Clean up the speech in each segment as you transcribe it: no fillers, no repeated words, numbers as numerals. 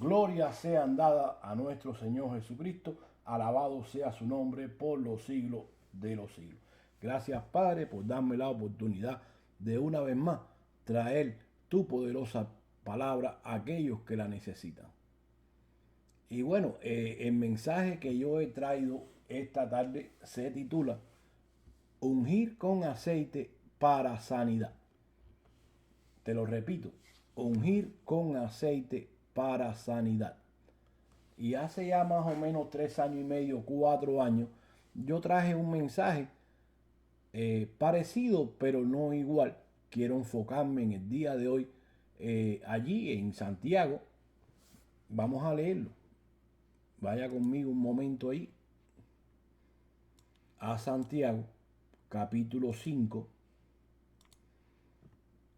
Gloria sean dadas a nuestro Señor Jesucristo. Alabado sea su nombre por los siglos de los siglos. Gracias, Padre, por darme la oportunidad de una vez más traer tu poderosa palabra a aquellos que la necesitan. Y bueno, el mensaje que yo he traído esta tarde se titula Ungir con aceite para sanidad. Te lo repito, ungir con aceite para sanidad. Y hace ya más o menos 3 años y medio, 4 años, yo traje un mensaje parecido, pero no igual. Quiero enfocarme en el día de hoy allí en Santiago. Vamos a leerlo. Vaya conmigo un momento ahí. A Santiago, capítulo 5.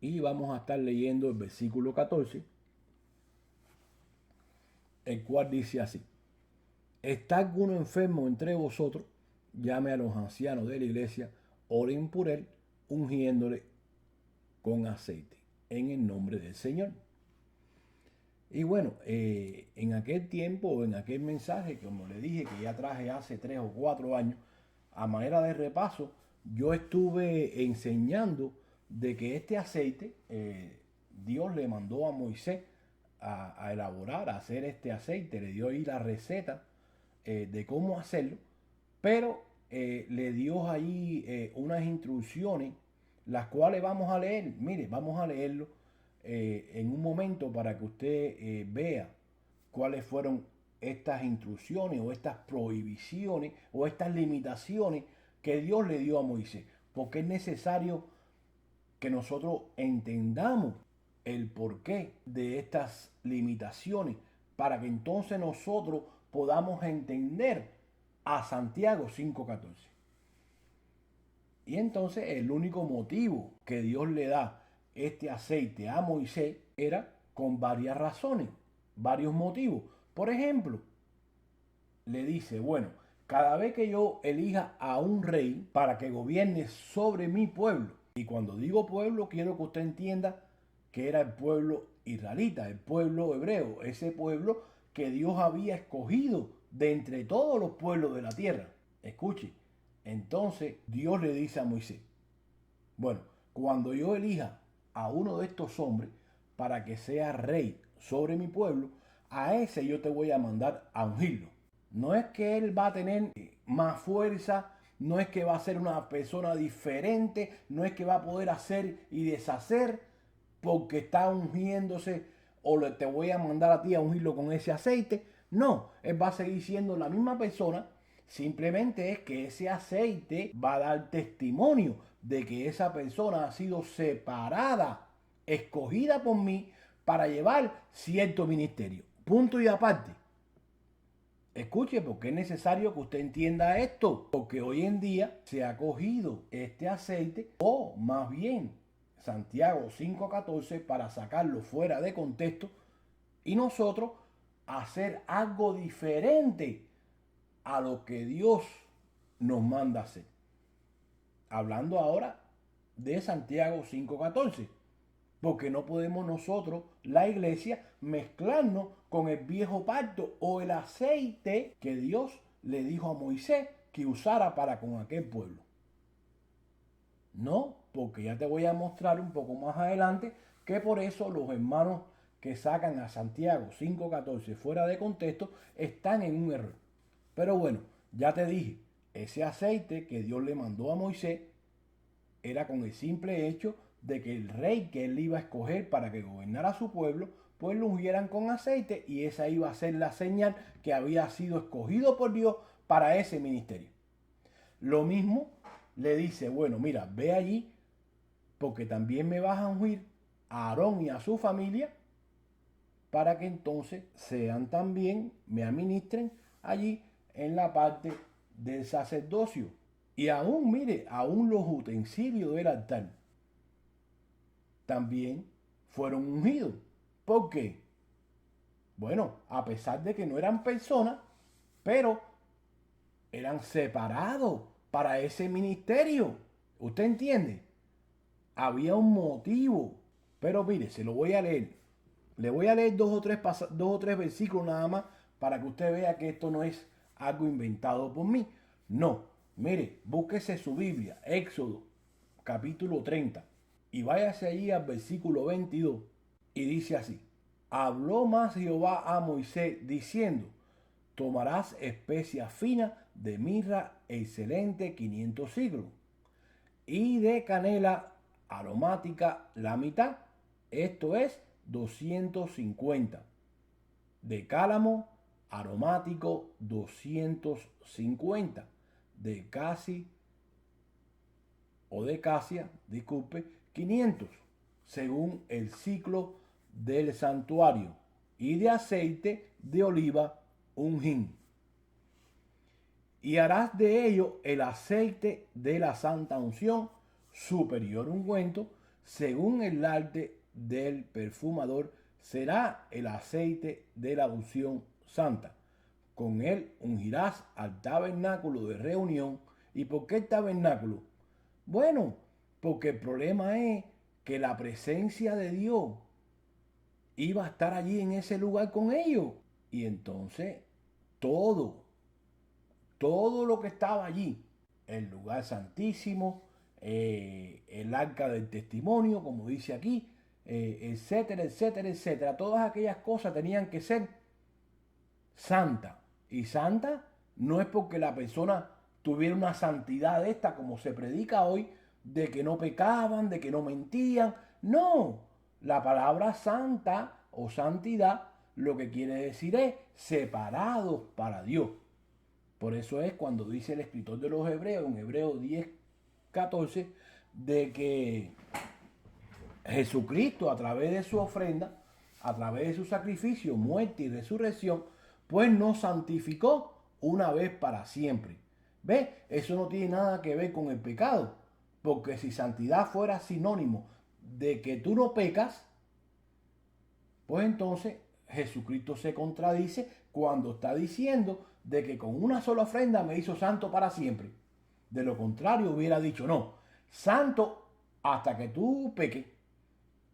Y vamos a estar leyendo el versículo 14, el cual dice así: ¿Está alguno enfermo entre vosotros? Llame a los ancianos de la iglesia, oren por él, ungiéndole con aceite, en el nombre del Señor. Y bueno, en aquel tiempo, en aquel mensaje, como le dije, que ya traje hace 3 o 4 años, a manera de repaso, yo estuve enseñando de que este aceite, Dios le mandó a Moisés a elaborar, a hacer este aceite, le dio ahí la receta de cómo hacerlo, pero le dio ahí unas instrucciones, las cuales vamos a leer. Mire, vamos a leerlo en un momento para que usted vea cuáles fueron estas instrucciones o estas prohibiciones o estas limitaciones que Dios le dio a Moisés. Porque es necesario que nosotros entendamos el porqué de estas limitaciones para que entonces nosotros podamos entender a Santiago 5:14. Y entonces el único motivo que Dios le da este aceite a Moisés era con varias razones, varios motivos. Por ejemplo, le dice, bueno, cada vez que yo elija a un rey para que gobierne sobre mi pueblo, y cuando digo pueblo quiero que usted entienda que era el pueblo israelita, el pueblo hebreo, ese pueblo que Dios había escogido de entre todos los pueblos de la tierra. Escuche, entonces Dios le dice a Moisés, bueno, cuando yo elija a uno de estos hombres para que sea rey sobre mi pueblo, a ese yo te voy a mandar a ungirlo. No es que él va a tener más fuerza, no es que va a ser una persona diferente, no es que va a poder hacer y deshacer porque está ungiéndose o te voy a mandar a ti a ungirlo con ese aceite. No, él va a seguir siendo la misma persona. Simplemente es que ese aceite va a dar testimonio de que esa persona ha sido separada, escogida por mí para llevar cierto ministerio. Punto y aparte. Escuche, porque es necesario que usted entienda esto, porque hoy en día se ha cogido este aceite, o más bien Santiago 5:14, para sacarlo fuera de contexto y nosotros hacer algo diferente a lo que Dios nos manda hacer. Hablando ahora de Santiago 5:14. Porque no podemos nosotros, la iglesia, mezclarnos con el viejo pacto o el aceite que Dios le dijo a Moisés que usara para con aquel pueblo. No, porque ya te voy a mostrar un poco más adelante que por eso los hermanos que sacan a Santiago 5:14 fuera de contexto están en un error. Pero bueno, ya te dije, ese aceite que Dios le mandó a Moisés era con el simple hecho de que el rey que él iba a escoger para que gobernara su pueblo, pues lo ungieran con aceite y esa iba a ser la señal que había sido escogido por Dios para ese ministerio. Lo mismo le dice, bueno, mira, ve allí porque también me vas a ungir a Aarón y a su familia para que entonces sean también, me administren allí en la parte del sacerdocio. Y aún, mire, aún los utensilios del altar también fueron ungidos. ¿Por qué? Bueno, a pesar de que no eran personas, pero eran separados para ese ministerio. ¿Usted entiende? Había un motivo. Pero mire, se lo voy a leer. Le voy a leer dos o tres versículos nada más para que usted vea que esto no es algo inventado por mí. No, mire, búsquese su Biblia, Éxodo capítulo 30, y váyase allí al versículo 22 y dice así: habló más Jehová a Moisés diciendo: tomarás especia fina de mirra excelente 500 siglos y de canela aromática la mitad, esto es 250, de cálamo aromático 250, de casi o de casia, disculpe, 500, según el ciclo del santuario, y de aceite de oliva un hin. Y harás de ello el aceite de la santa unción, superior ungüento, según el arte del perfumador, será el aceite de la unción santa. Con él ungirás al tabernáculo de reunión. ¿Y por qué el tabernáculo? Bueno, porque el problema es que la presencia de Dios iba a estar allí en ese lugar con ellos. Y entonces todo lo que estaba allí, el lugar santísimo, el arca del testimonio, como dice aquí, etcétera, etcétera, etcétera. Todas aquellas cosas tenían que ser santas. Y santa no es porque la persona tuviera una santidad de esta, como se predica hoy, de que no pecaban, de que no mentían. No, la palabra santa o santidad lo que quiere decir es separados para Dios. Por eso es cuando dice el escritor de los Hebreos, en Hebreos 10, 14, de que Jesucristo, a través de su ofrenda, a través de su sacrificio, muerte y resurrección, pues nos santificó una vez para siempre. ¿Ves? Eso no tiene nada que ver con el pecado, porque si santidad fuera sinónimo de que tú no pecas, pues entonces Jesucristo se contradice cuando está diciendo de que con una sola ofrenda me hizo santo para siempre. De lo contrario hubiera dicho, no, santo hasta que tú peques.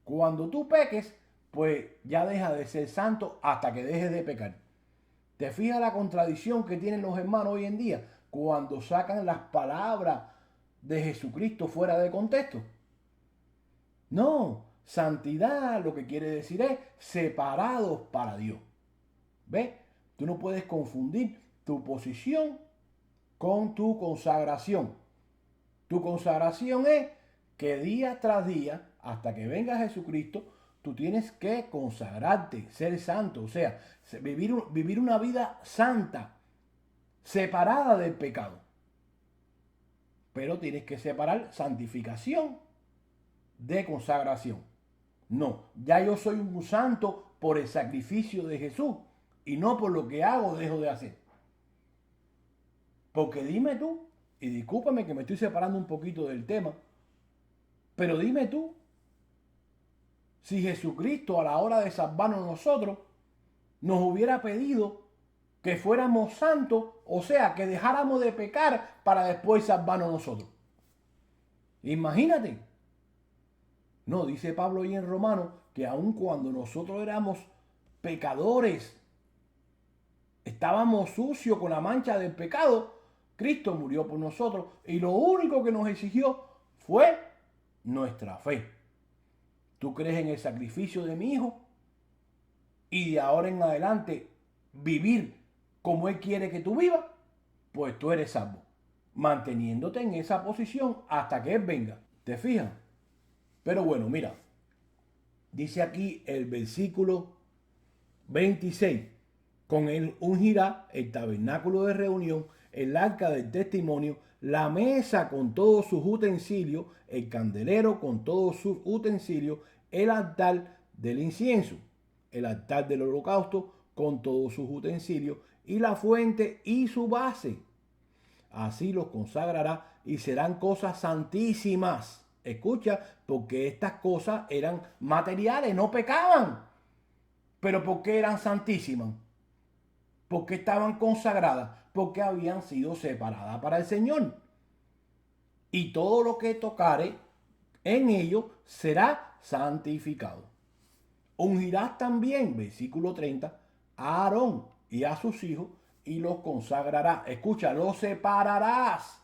Cuando tú peques, pues ya deja de ser santo hasta que dejes de pecar. ¿Te fijas la contradicción que tienen los hermanos hoy en día cuando sacan las palabras de Jesucristo fuera de contexto? No, santidad lo que quiere decir es separados para Dios. ¿Ves? Tú no puedes confundir tu posición con tu consagración. Tu consagración es que día tras día, hasta que venga Jesucristo, tú tienes que consagrarte, ser santo, o sea, vivir una vida santa, separada del pecado. Pero tienes que separar santificación de consagración. No, ya yo soy un santo por el sacrificio de Jesús y no por lo que hago o dejo de hacer. Porque dime tú, y discúlpame que me estoy separando un poquito del tema, pero dime tú, si Jesucristo a la hora de salvarnos nosotros nos hubiera pedido que fuéramos santos, o sea, que dejáramos de pecar para después salvarnos nosotros. Imagínate. No, dice Pablo ahí en Romanos que aun cuando nosotros éramos pecadores, estábamos sucios con la mancha del pecado, Cristo murió por nosotros y lo único que nos exigió fue nuestra fe. ¿Tú crees en el sacrificio de mi hijo? Y de ahora en adelante vivir como Él quiere que tú vivas, pues tú eres salvo, manteniéndote en esa posición hasta que Él venga. ¿Te fijas? Pero bueno, mira, dice aquí el versículo 26, con él ungirá el tabernáculo de reunión, el arca del testimonio, la mesa con todos sus utensilios, el candelero con todos sus utensilios, el altar del incienso, el altar del holocausto con todos sus utensilios, y la fuente y su base. Así los consagrará y serán cosas santísimas. Escucha, porque estas cosas eran materiales, no pecaban. Pero ¿por qué eran santísimas? Porque estaban consagradas, porque habían sido separadas para el Señor. Y todo lo que tocare en ellos será santificado. Ungirás también, versículo 30, a Aarón y a sus hijos y los consagrarás. Escucha, los separarás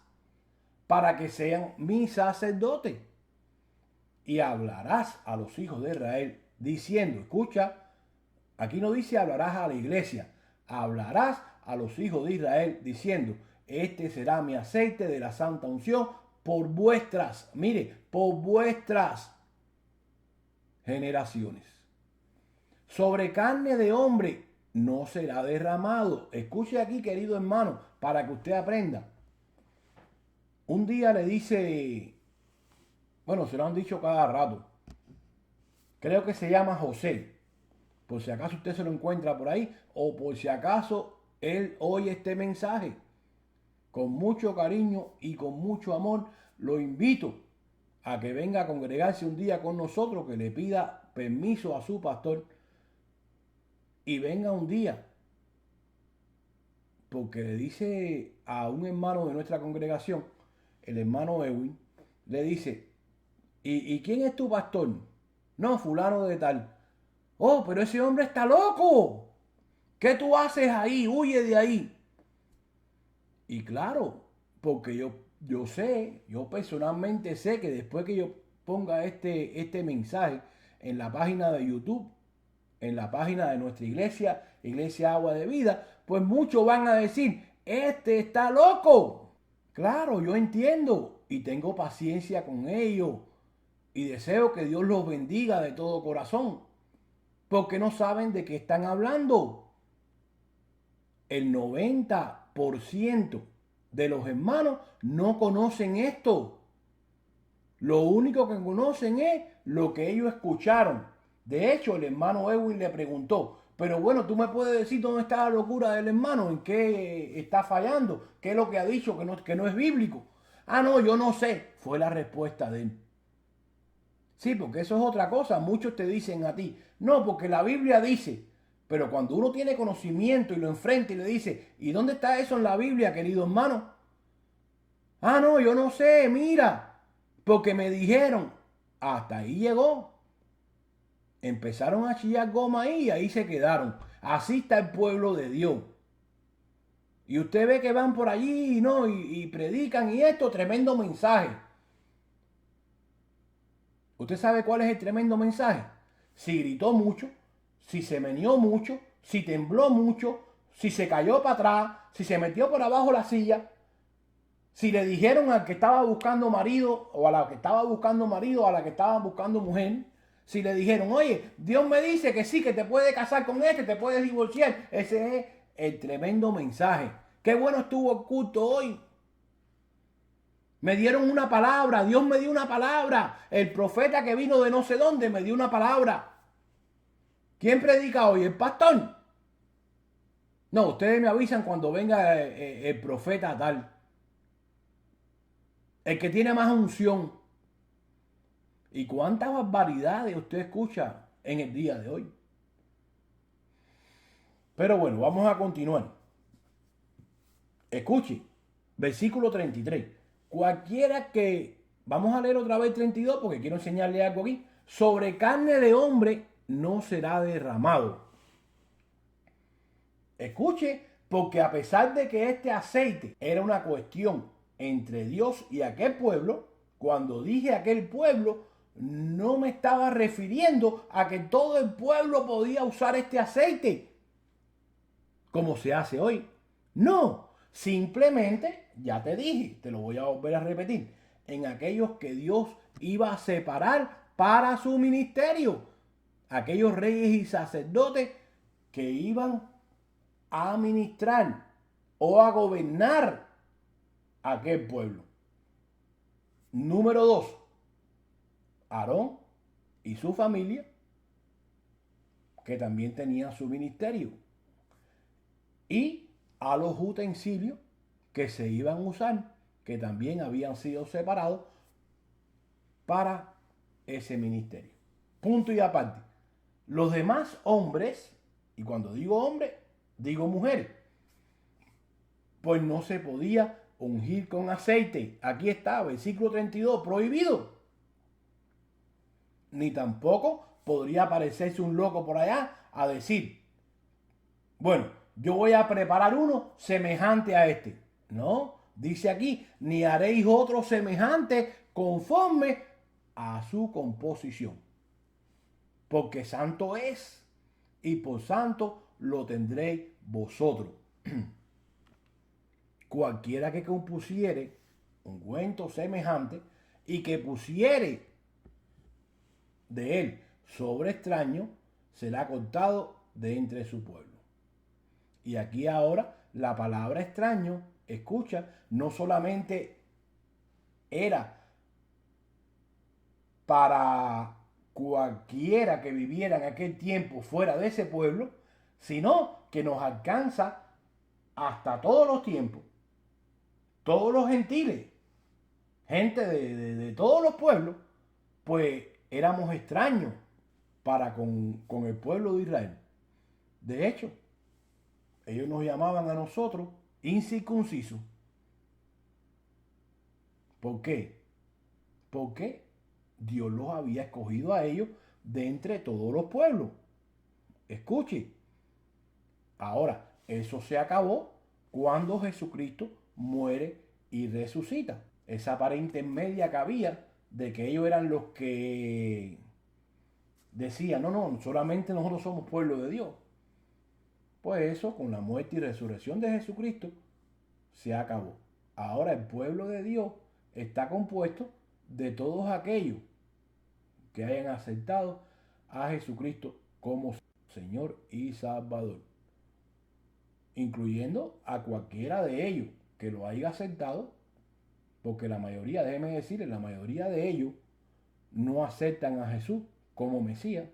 para que sean mis sacerdotes. Y hablarás a los hijos de Israel diciendo, escucha, aquí no dice hablarás a la iglesia, hablarás a los hijos de Israel diciendo, este será mi aceite de la santa unción por vuestras, mire, por vuestras generaciones. Sobre carne de hombre no será derramado. Escuche aquí, querido hermano, para que usted aprenda. Un día le dice, bueno, se lo han dicho cada rato, creo que se llama José, por si acaso usted se lo encuentra por ahí, o por si acaso él oye este mensaje. Con mucho cariño y con mucho amor lo invito a que venga a congregarse un día con nosotros, que le pida permiso a su pastor y venga un día, porque le dice a un hermano de nuestra congregación, el hermano Edwin, le dice, ¿y quién es tu pastor? No, fulano de tal. Oh, pero ese hombre está loco. ¿Qué tú haces ahí? Huye de ahí. Y claro, porque yo sé, yo personalmente sé que después que yo ponga este mensaje en la página de YouTube, en la página de nuestra iglesia, Iglesia Agua de Vida, pues muchos van a decir, este está loco. Claro, yo entiendo y tengo paciencia con ellos y deseo que Dios los bendiga de todo corazón, porque no saben de qué están hablando. El 90% de los hermanos no conocen esto. Lo único que conocen es lo que ellos escucharon. De hecho, el hermano Edwin le preguntó, pero bueno, tú me puedes decir dónde está la locura del hermano, en qué está fallando, qué es lo que ha dicho que no es bíblico. Ah, no, yo no sé, fue la respuesta de él. Sí, porque eso es otra cosa. Muchos te dicen a ti, no, porque la Biblia dice, pero cuando uno tiene conocimiento y lo enfrenta y le dice, ¿y dónde está eso en la Biblia, querido hermano? Ah, no, yo no sé, mira, porque me dijeron, hasta ahí llegó. Empezaron a chillar goma ahí y ahí se quedaron. Así está el pueblo de Dios. Y usted ve que van por allí, ¿no? Y predican y esto, tremendo mensaje. ¿Usted sabe cuál es el tremendo mensaje? Si gritó mucho, si se meneó mucho, si tembló mucho, si se cayó para atrás, si se metió por abajo la silla, si le dijeron al que estaba buscando marido o a la que estaba buscando marido o a la que estaba buscando mujer, si le dijeron, oye, Dios me dice que sí, que te puedes casar con este, te puedes divorciar. Ese es el tremendo mensaje. Qué bueno estuvo el culto hoy. Me dieron una palabra, Dios me dio una palabra. El profeta que vino de no sé dónde me dio una palabra. ¿Quién predica hoy? ¿El pastor? No, ustedes me avisan cuando venga el profeta tal. El que tiene más unción. ¿Y cuántas barbaridades usted escucha en el día de hoy? Pero bueno, vamos a continuar. Escuche, versículo 33. Cualquiera que, vamos a leer otra vez 32 porque quiero enseñarle algo aquí. Sobre carne de hombre no será derramado. Escuche, porque a pesar de que este aceite era una cuestión entre Dios y aquel pueblo, cuando dije aquel pueblo, no me estaba refiriendo a que todo el pueblo podía usar este aceite, como se hace hoy. No, simplemente, ya te dije, te lo voy a volver a repetir, en aquellos que Dios iba a separar para su ministerio, aquellos reyes y sacerdotes que iban a administrar o a gobernar aquel pueblo. Número 2, Aarón y su familia, que también tenían su ministerio. Y a los utensilios que se iban a usar, que también habían sido separados para ese ministerio. Punto y aparte. Los demás hombres, y cuando digo hombre, digo mujeres, pues no se podía ungir con aceite. Aquí está, versículo 32, prohibido. Ni tampoco podría aparecerse un loco por allá a decir, bueno, yo voy a preparar uno semejante a este. No, dice aquí, ni haréis otro semejante conforme a su composición. Porque santo es, y por santo lo tendréis vosotros. Cualquiera que compusiere ungüento semejante y que pusiere de él sobre extraño, será cortado de entre su pueblo. Y aquí ahora la palabra extraño, escucha, no solamente era para cualquiera que viviera en aquel tiempo fuera de ese pueblo, sino que nos alcanza hasta todos los tiempos, todos los gentiles, gente de todos los pueblos, pues éramos extraños para con el pueblo de Israel. De hecho, ellos nos llamaban a nosotros incircuncisos. ¿Por qué? Porque Dios los había escogido a ellos de entre todos los pueblos. Escuche. Ahora, eso se acabó cuando Jesucristo muere y resucita. Esa pared intermedia que había de que ellos eran los que decían, no, solamente nosotros somos pueblo de Dios. Pues eso, con la muerte y resurrección de Jesucristo, se acabó. Ahora el pueblo de Dios está compuesto de todos aquellos que hayan aceptado a Jesucristo como Señor y Salvador, incluyendo a cualquiera de ellos que lo haya aceptado, porque la mayoría, déjeme decirles, la mayoría de ellos no aceptan a Jesús como Mesías,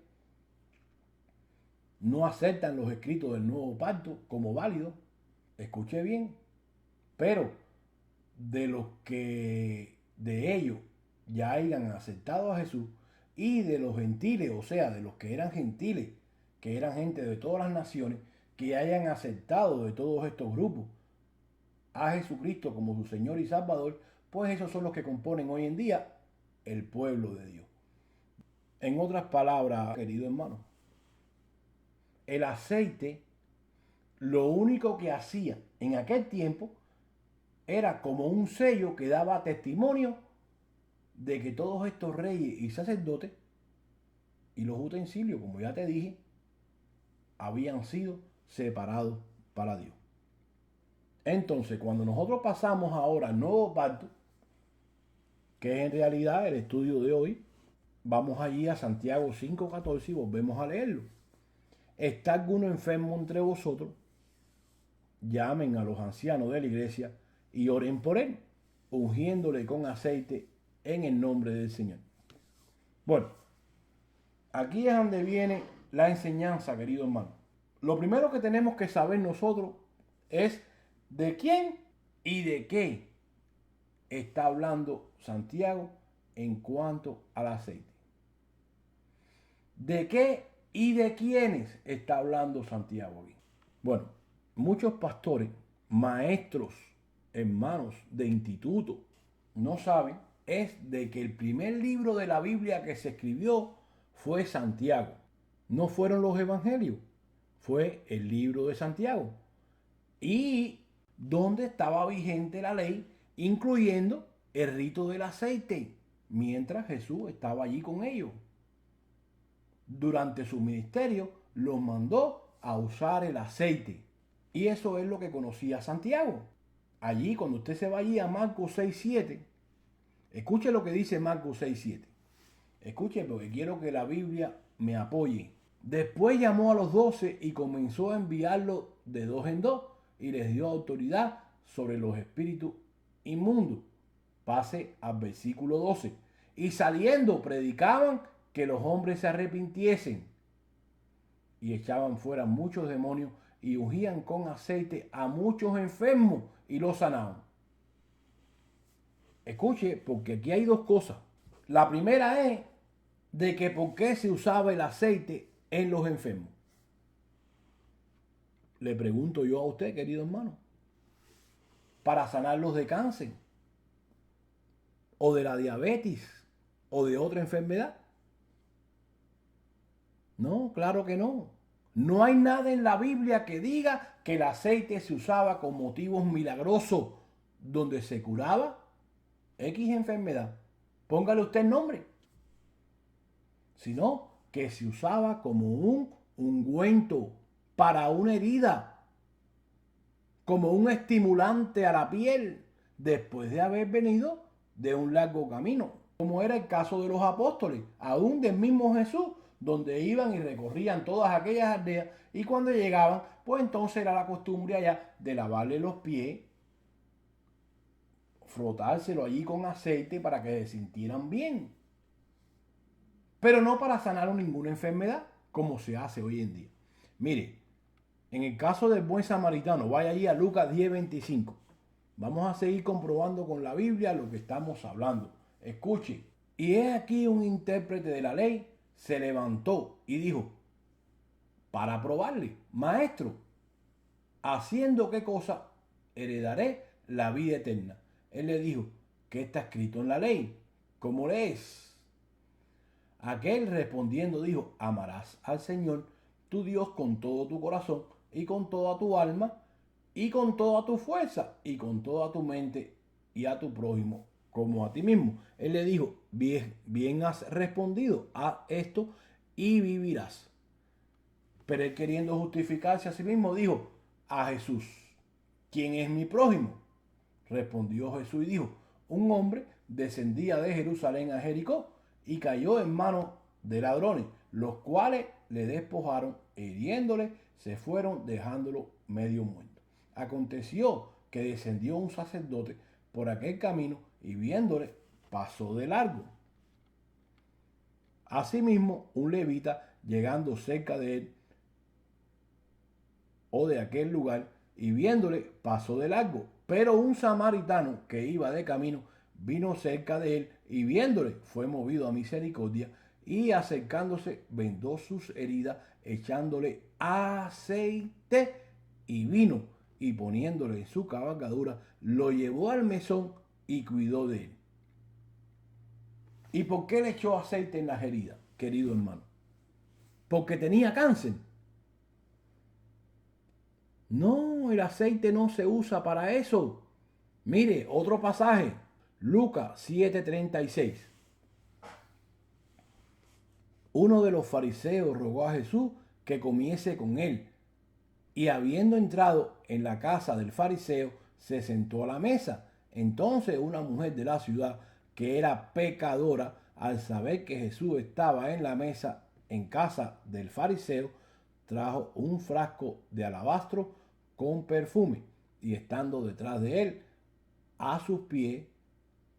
no aceptan los escritos del nuevo pacto como válidos. Escuche bien, pero de los que de ellos ya hayan aceptado a Jesús y de los gentiles, o sea, de los que eran gentiles, que eran gente de todas las naciones, que hayan aceptado de todos estos grupos a Jesucristo como su Señor y Salvador, pues esos son los que componen hoy en día el pueblo de Dios. En otras palabras, querido hermano, el aceite lo único que hacía en aquel tiempo era como un sello que daba testimonio de que todos estos reyes y sacerdotes y los utensilios, como ya te dije, habían sido separados para Dios. Entonces, cuando nosotros pasamos ahora al nuevo pacto, que es en realidad el estudio de hoy, vamos allí a Santiago 5:14 y volvemos a leerlo. ¿Está alguno enfermo entre vosotros? Llamen a los ancianos de la iglesia y oren por él, ungiéndole con aceite en el nombre del Señor. Bueno, aquí es donde viene la enseñanza, querido hermano. Lo primero que tenemos que saber nosotros es de quién y de qué está hablando Santiago en cuanto al aceite. ¿De qué y de quiénes está hablando Santiago aquí? Bueno, muchos pastores, maestros, hermanos de instituto, no saben es de que el primer libro de la Biblia que se escribió fue Santiago. No fueron los evangelios, fue el libro de Santiago. Y donde estaba vigente la ley, incluyendo el rito del aceite, mientras Jesús estaba allí con ellos. Durante su ministerio los mandó a usar el aceite. Y eso es lo que conocía Santiago. Allí, cuando usted se va allí a Marcos 6:7, escuche lo que dice Marcos 6:7. Escuche, porque quiero que la Biblia me apoye. Después llamó a los 12 y comenzó a enviarlos de dos en dos y les dio autoridad sobre los espíritus inmundos. Pase al versículo 12. Y saliendo predicaban que los hombres se arrepintiesen y echaban fuera muchos demonios y ungían con aceite a muchos enfermos y los sanaban. Escuche, porque aquí hay dos cosas. La primera es de que por qué se usaba el aceite en los enfermos. Le pregunto yo a usted, querido hermano, para sanarlos de cáncer, o de la diabetes, o de otra enfermedad. No, claro que no. No hay nada en la Biblia que diga que el aceite se usaba con motivos milagrosos donde se curaba X enfermedad. Póngale usted el nombre. Sino que se usaba como un ungüento para una herida, como un estimulante a la piel después de haber venido de un largo camino, como era el caso de los apóstoles, aún del mismo Jesús, donde iban y recorrían todas aquellas aldeas y cuando llegaban, pues entonces era la costumbre allá de lavarle los pies, frotárselo allí con aceite para que se sintieran bien, pero no para sanar ninguna enfermedad como se hace hoy en día. Mire, en el caso del buen samaritano, vaya allí a Lucas 10:25. Vamos a seguir comprobando con la Biblia lo que estamos hablando. Escuche. Y he aquí un intérprete de la ley se levantó y dijo, para probarle, maestro, ¿haciendo qué cosa heredaré la vida eterna? Él le dijo, ¿qué está escrito en la ley? ¿Cómo lees? Aquel respondiendo dijo, amarás al Señor tu Dios con todo tu corazón y con toda tu alma y con toda tu fuerza y con toda tu mente y a tu prójimo como a ti mismo. Él le dijo, bien, bien has respondido, haz esto y vivirás. Pero él queriendo justificarse a sí mismo dijo a Jesús, ¿quién es mi prójimo? Respondió Jesús y dijo, un hombre descendía de Jerusalén a Jericó y cayó en manos de ladrones, los cuales le despojaron, hiriéndole, se fueron dejándolo medio muerto. Aconteció que descendió un sacerdote por aquel camino y viéndole pasó de largo. Asimismo, un levita llegando cerca de él o de aquel lugar y viéndole pasó de largo. Pero un samaritano que iba de camino vino cerca de él y viéndole fue movido a misericordia y acercándose vendó sus heridas echándole aceite y vino y poniéndole en su cabalgadura lo llevó al mesón y cuidó de él. ¿Y por qué le echó aceite en las heridas, querido hermano? Porque tenía cáncer. No, el aceite no se usa para eso. Mire, otro pasaje, Lucas 7:36. Uno de los fariseos rogó a Jesús que comiese con él, y habiendo entrado en la casa del fariseo, se sentó a la mesa. Entonces una mujer de la ciudad, que era pecadora, al saber que Jesús estaba en la mesa en casa del fariseo, trajo un frasco de alabastro con perfume, y estando detrás de él, a sus pies,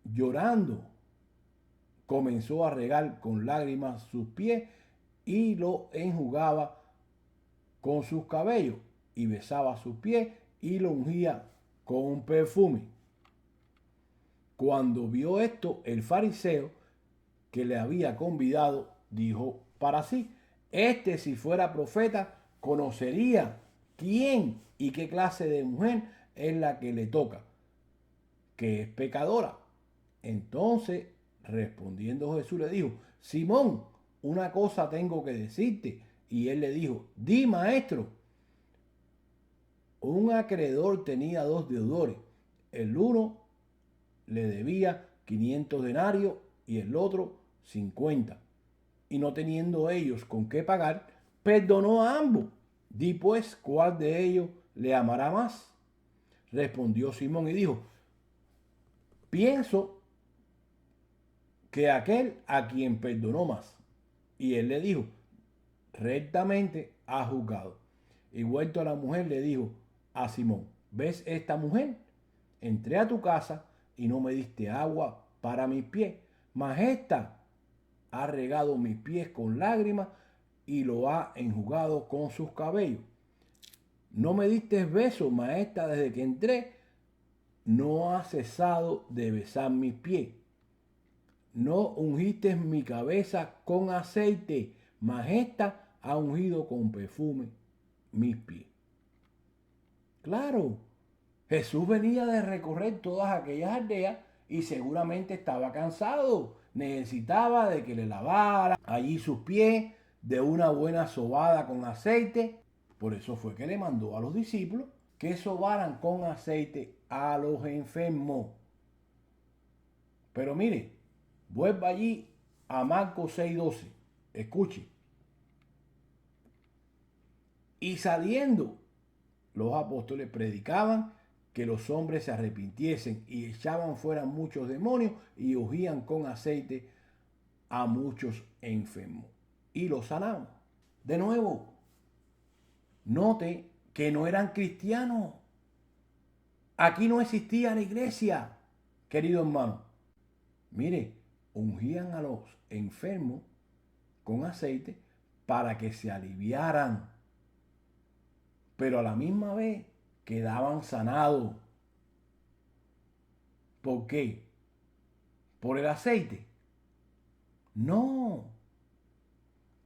llorando, comenzó a regar con lágrimas sus pies y lo enjugaba con sus cabellos y besaba sus pies y lo ungía con un perfume. Cuando vio esto, el fariseo que le había convidado dijo para sí, este si fuera profeta conocería quién y qué clase de mujer es la que le toca, que es pecadora. Entonces, respondiendo Jesús le dijo, Simón, una cosa tengo que decirte. Y él le dijo, di maestro. Un acreedor tenía dos deudores. El uno le debía 500 denarios y el otro 50. Y no teniendo ellos con qué pagar, perdonó a ambos. Di pues, ¿cuál de ellos le amará más? Respondió Simón y dijo, pienso que aquel a quien perdonó más. Y él le dijo, rectamente ha juzgado. Y vuelto a la mujer le dijo a Simón, ¿ves esta mujer? Entré a tu casa y no me diste agua para mis pies, mas esta ha regado mis pies con lágrimas y lo ha enjugado con sus cabellos. No me diste beso, maestra, desde que entré, no ha cesado de besar mis pies. No ungiste mi cabeza con aceite, mas esta ha ungido con perfume mis pies. Claro, Jesús venía de recorrer todas aquellas aldeas y seguramente estaba cansado. Necesitaba de que le lavara allí sus pies, de una buena sobada con aceite. Por eso fue que le mandó a los discípulos que sobaran con aceite a los enfermos. Pero mire, vuelva allí a Marcos 6:12. Escuche. Y saliendo, los apóstoles predicaban que los hombres se arrepintiesen y echaban fuera muchos demonios y ungían con aceite a muchos enfermos y los sanaban. De nuevo, note que no eran cristianos. Aquí no existía la iglesia, querido hermano. Mire, ungían a los enfermos con aceite para que se aliviaran, pero a la misma vez quedaban sanados. ¿Por qué? ¿Por el aceite? No,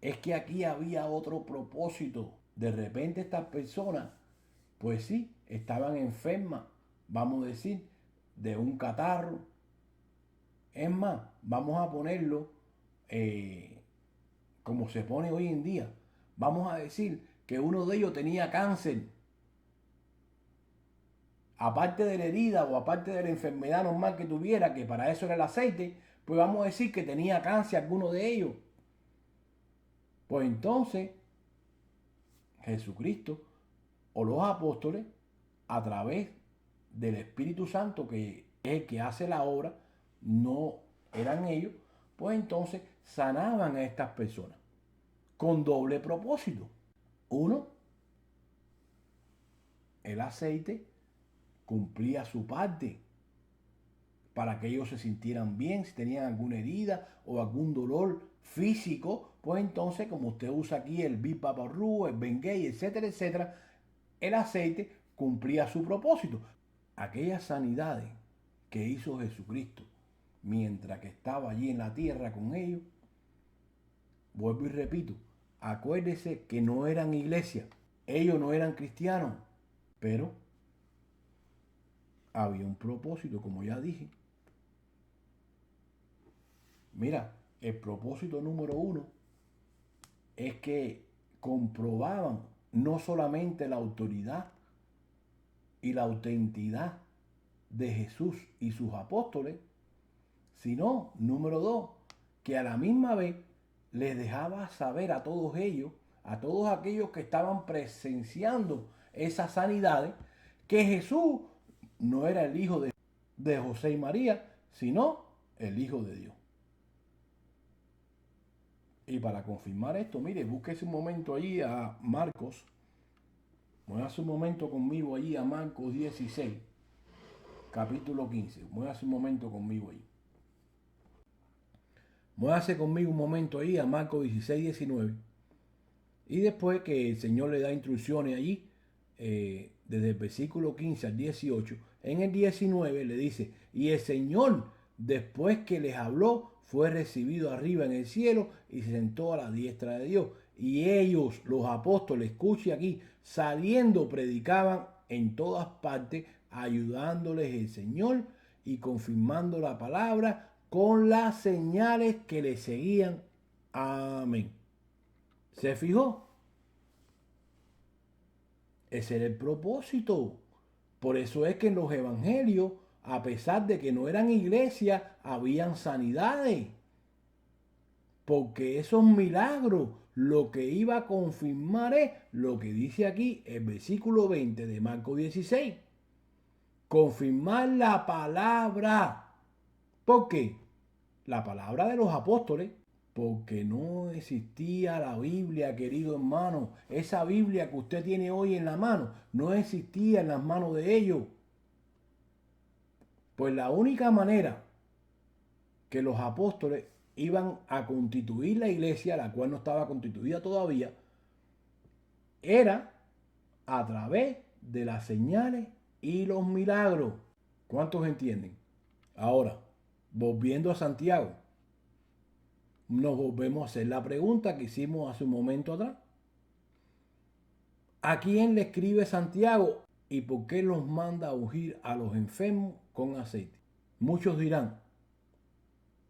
es que aquí había otro propósito. De repente estas personas, pues sí, estaban enfermas, vamos a decir, de un catarro. Es más, vamos a ponerlo como se pone hoy en día. Vamos a decir que uno de ellos tenía cáncer. Aparte de la herida o aparte de la enfermedad normal que tuviera, que para eso era el aceite, pues vamos a decir que tenía cáncer alguno de ellos. Pues entonces Jesucristo o los apóstoles, a través del Espíritu Santo, que es el que hace la obra, no eran ellos, pues entonces sanaban a estas personas con doble propósito. Uno, el aceite cumplía su parte para que ellos se sintieran bien, si tenían alguna herida o algún dolor físico, pues entonces, como usted usa aquí el Bipaparru, el Bengay, etcétera, etcétera, el aceite cumplía su propósito. Aquellas sanidades que hizo Jesucristo mientras que estaba allí en la tierra con ellos, vuelvo y repito, acuérdese que no eran iglesia, ellos no eran cristianos, pero había un propósito, como ya dije. Mira, el propósito número uno es que comprobaban no solamente la autoridad y la autenticidad de Jesús y sus apóstoles, sino, número dos, que a la misma vez les dejaba saber a todos ellos, a todos aquellos que estaban presenciando esas sanidades, que Jesús no era el hijo de José y María, sino el Hijo de Dios. Y para confirmar esto, mire, búsquese un momento allí a Marcos. Muévase un momento conmigo allí a Marcos 16, capítulo 15. Muévase un momento conmigo allí. Muévase conmigo un momento ahí a Marcos 16, 19. Y después que el Señor le da instrucciones allí, desde el versículo 15 al 18, en el 19 le dice, y el Señor, después que les habló, fue recibido arriba en el cielo y se sentó a la diestra de Dios. Y ellos, los apóstoles, escuche aquí, saliendo predicaban en todas partes, ayudándoles el Señor y confirmando la palabra con las señales que le seguían. Amén. ¿Se fijó? Ese era el propósito. Por eso es que en los evangelios, a pesar de que no eran iglesias, habían sanidades. Porque esos milagros lo que iba a confirmar es lo que dice aquí el versículo 20 de Marcos 16. Confirmar la palabra. ¿Por qué? La palabra de los apóstoles. Porque no existía la Biblia, querido hermano. Esa Biblia que usted tiene hoy en la mano no existía en las manos de ellos. Pues la única manera que los apóstoles iban a constituir la iglesia, la cual no estaba constituida todavía, era a través de las señales y los milagros. ¿Cuántos entienden? Ahora, volviendo a Santiago, nos volvemos a hacer la pregunta que hicimos hace un momento atrás. ¿A quién le escribe Santiago y por qué los manda a ungir a los enfermos con aceite? Muchos dirán,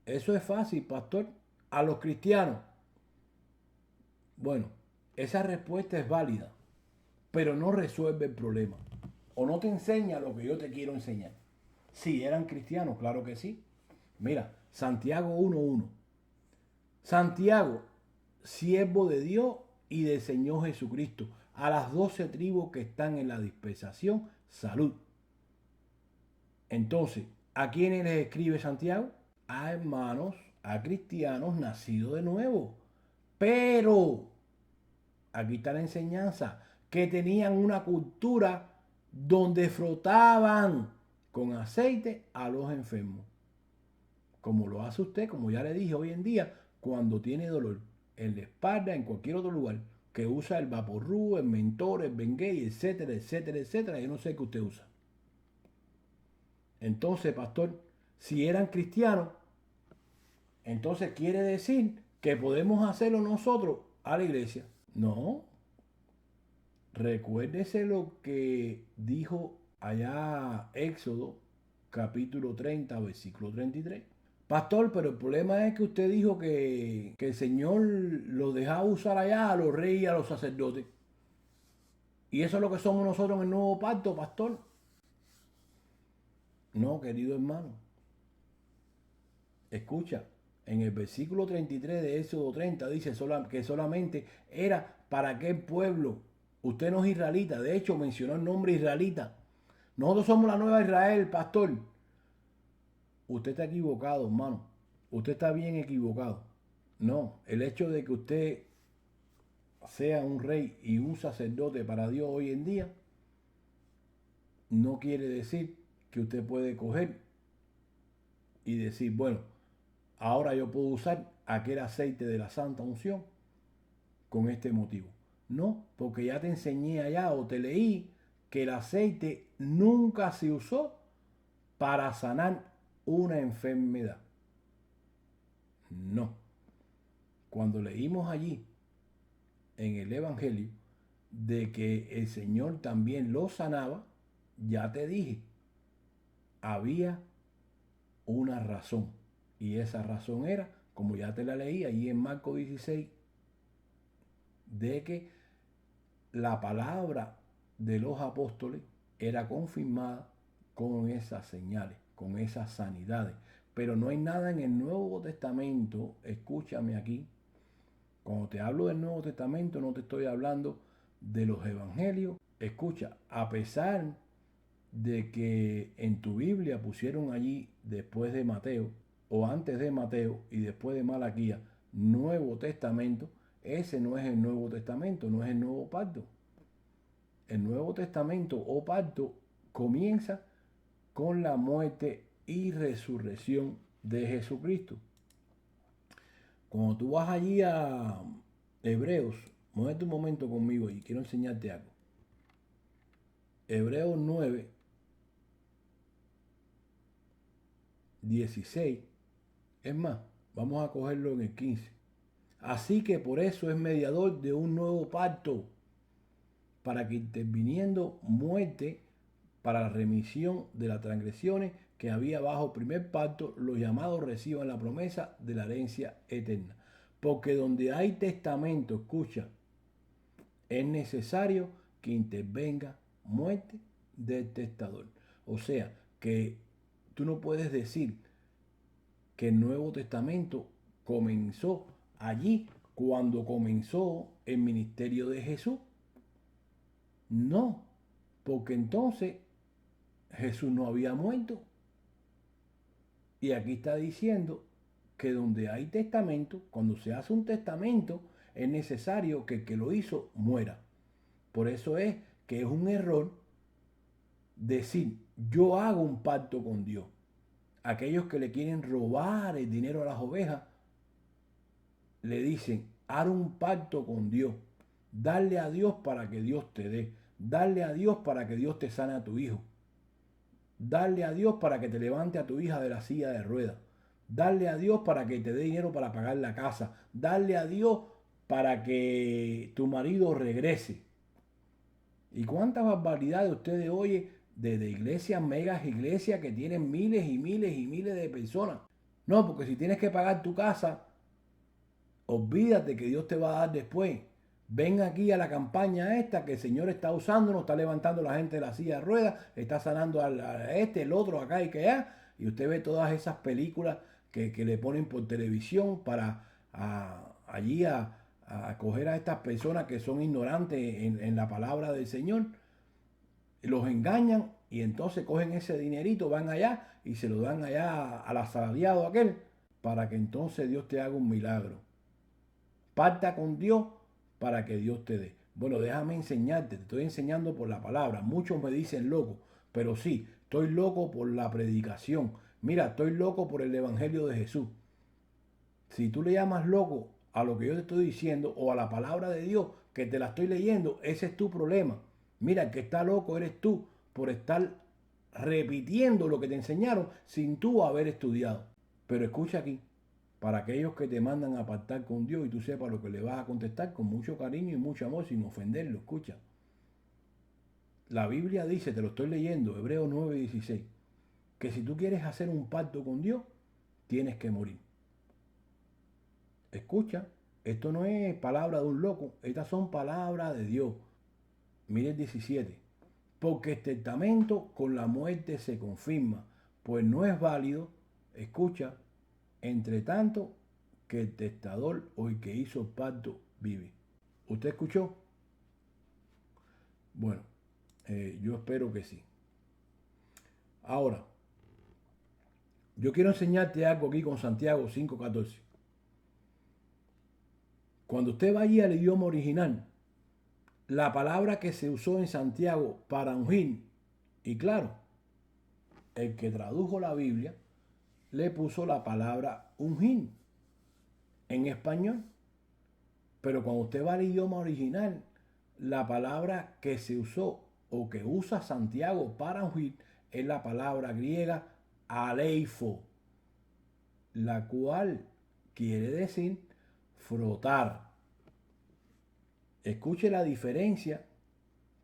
eso es fácil, pastor, a los cristianos. Bueno, esa respuesta es válida, pero no resuelve el problema. O no te enseña lo que yo te quiero enseñar. Sí, eran cristianos, claro que sí. Mira, Santiago 1:1. Santiago, siervo de Dios y del Señor Jesucristo, a las 12 tribus que están en la dispensación, salud. Entonces, ¿a quiénes les escribe Santiago? A hermanos, a cristianos nacidos de nuevo. Pero, aquí está la enseñanza, que tenían una cultura donde frotaban con aceite a los enfermos. Como lo hace usted, como ya le dije hoy en día, cuando tiene dolor en la espalda, en cualquier otro lugar, que usa el Vaporru, el Mentor, el Bengay, etcétera, etcétera, etcétera. Yo no sé qué usted usa. Entonces, pastor, si eran cristianos, entonces quiere decir que podemos hacerlo nosotros a la iglesia. No. Recuérdese lo que dijo allá Éxodo capítulo 30, versículo 33. Pastor, pero el problema es que usted dijo que el Señor lo dejaba usar allá a los reyes y a los sacerdotes. Y eso es lo que somos nosotros en el nuevo pacto, pastor. No, querido hermano. Escucha, en el versículo 33 de Éxodo 30 dice que solamente era para aquel pueblo. Usted no es israelita, de hecho mencionó el nombre israelita. Nosotros somos la nueva Israel, pastor. Usted está equivocado, hermano. Usted está bien equivocado. No, el hecho de que usted sea un rey y un sacerdote para Dios hoy en día no quiere decir que usted puede coger y decir, bueno, ahora yo puedo usar aquel aceite de la santa unción con este motivo. No, porque ya te enseñé allá o te leí que el aceite nunca se usó para sanar una enfermedad. No. Cuando leímos allí en el Evangelio de que el Señor también lo sanaba, ya te dije, había una razón. Y esa razón era, como ya te la leí allí en Marcos 16, de que la palabra de los apóstoles era confirmada con esas señales, con esas sanidades. Pero no hay nada en el Nuevo Testamento, escúchame aquí, cuando te hablo del Nuevo Testamento no te estoy hablando de los evangelios. Escucha, a pesar de que en tu Biblia pusieron allí después de Mateo o antes de Mateo y después de Malaquía Nuevo Testamento, ese no es el Nuevo Testamento, no es el Nuevo Pacto. El Nuevo Testamento o pacto comienza con la muerte y resurrección de Jesucristo. Cuando tú vas allí a Hebreos, muévete un momento conmigo y quiero enseñarte algo. Hebreos 9, 16. Es más, vamos a cogerlo en el 15. Así que por eso es mediador de un nuevo pacto, para que interviniendo muerte para la remisión de las transgresiones que había bajo el primer pacto, los llamados reciban la promesa de la herencia eterna. Porque donde hay testamento, escucha, es necesario que intervenga muerte del testador. O sea, que tú no puedes decir que el Nuevo Testamento comenzó allí cuando comenzó el ministerio de Jesús. No, porque entonces Jesús no había muerto. Y aquí está diciendo que donde hay testamento, cuando se hace un testamento, es necesario que el que lo hizo muera. Por eso es que es un error decir, yo hago un pacto con Dios. Aquellos que le quieren robar el dinero a las ovejas, le dicen, haz un pacto con Dios. Darle a Dios para que Dios te dé. Darle a Dios para que Dios te sane a tu hijo. Darle a Dios para que te levante a tu hija de la silla de ruedas. Darle a Dios para que te dé dinero para pagar la casa. Darle a Dios para que tu marido regrese. ¿Y cuántas barbaridades ustedes oyen de iglesias, megas iglesias que tienen miles y miles y miles de personas? No, porque si tienes que pagar tu casa, olvídate que Dios te va a dar después. ven aquí a la campaña esta que el Señor está usando, nos está levantando la gente de la silla de ruedas, está sanando a este, el otro, acá y que allá. Y usted ve todas esas películas que le ponen por televisión para allí a coger a estas personas que son ignorantes en la palabra del Señor, los engañan y entonces cogen ese dinerito, van allá y se lo dan allá al asalariado aquel para que entonces Dios te haga un milagro. Parta con Dios para que Dios te dé. Bueno, déjame enseñarte, te estoy enseñando por la palabra. Muchos me dicen loco, pero sí, estoy loco por la predicación. Mira, estoy loco por el Evangelio de Jesús. Si tú le llamas loco a lo que yo te estoy diciendo o a la palabra de Dios que te la estoy leyendo, ese es tu problema. Mira, el que está loco eres tú por estar repitiendo lo que te enseñaron sin tú haber estudiado. Pero escucha aquí, para aquellos que te mandan a pactar con Dios y tú sepas lo que le vas a contestar con mucho cariño y mucho amor sin ofenderlo, escucha. La Biblia dice, te lo estoy leyendo, Hebreos 9:16, que si tú quieres hacer un pacto con Dios, tienes que morir. Escucha, esto no es palabra de un loco, estas son palabras de Dios. Mire el 17. Porque el testamento con la muerte se confirma, pues no es válido, escucha, entre tanto que el testador o el que hizo el pacto vive. ¿Usted escuchó? Bueno, yo espero que sí. Ahora, yo quiero enseñarte algo aquí con Santiago 5:14. Cuando usted vaya al idioma original, la palabra que se usó en Santiago para ungir, y claro, el que tradujo la Biblia le puso la palabra ungir en español. Pero cuando usted va al idioma original, la palabra que se usó o que usa Santiago para ungir es la palabra griega aleifo, la cual quiere decir frotar. Escuche la diferencia,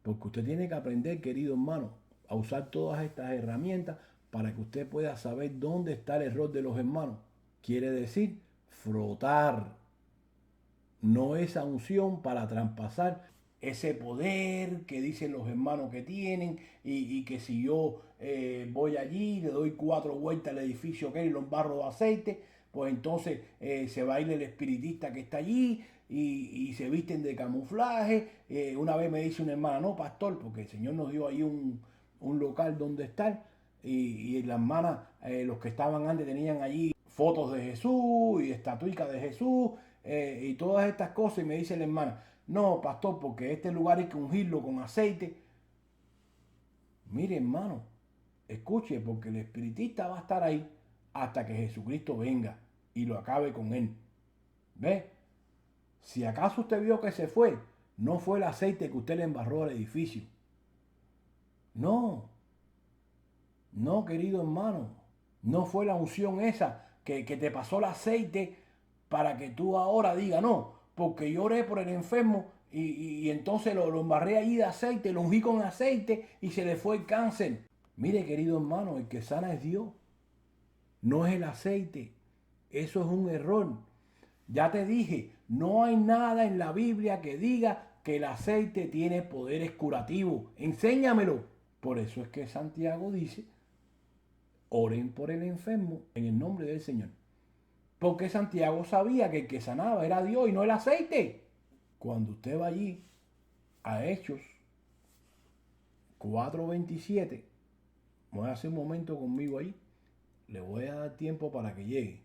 porque usted tiene que aprender, querido hermano, a usar todas estas herramientas para que usted pueda saber dónde está el error de los hermanos. Quiere decir frotar, no esa unción para traspasar ese poder que dicen los hermanos que tienen y que si yo voy allí, le doy 4 vueltas al edificio que y lo embarro de aceite, pues entonces se va a ir el espiritista que está allí y se visten de camuflaje. Una vez me dice una hermana, no, pastor, porque el Señor nos dio ahí un local donde estar y la hermana, los que estaban antes tenían allí fotos de Jesús y estatuicas de Jesús y todas estas cosas y me dice la hermana, no, pastor, porque este lugar hay que ungirlo con aceite. Mire, hermano, escuche, porque el espiritista va a estar ahí hasta que Jesucristo venga y lo acabe con él. ¿Ve? Si acaso usted vio que se fue, no fue el aceite que usted le embarró al edificio. No, no, querido hermano, no fue la unción esa que te pasó el aceite para que tú ahora digas, no, porque yo oré por el enfermo y entonces lo embarré allí de aceite, lo ungí con aceite y se le fue el cáncer. Mire, querido hermano, el que sana es Dios, no es el aceite. Eso es un error. Ya te dije, no hay nada en la Biblia que diga que el aceite tiene poderes curativos. Enséñamelo. Por eso es que Santiago dice, oren por el enfermo en el nombre del Señor. Porque Santiago sabía que el que sanaba era Dios y no el aceite. Cuando usted va allí a Hechos 4:27, voy a hacer un momento conmigo ahí, le voy a dar tiempo para que llegue.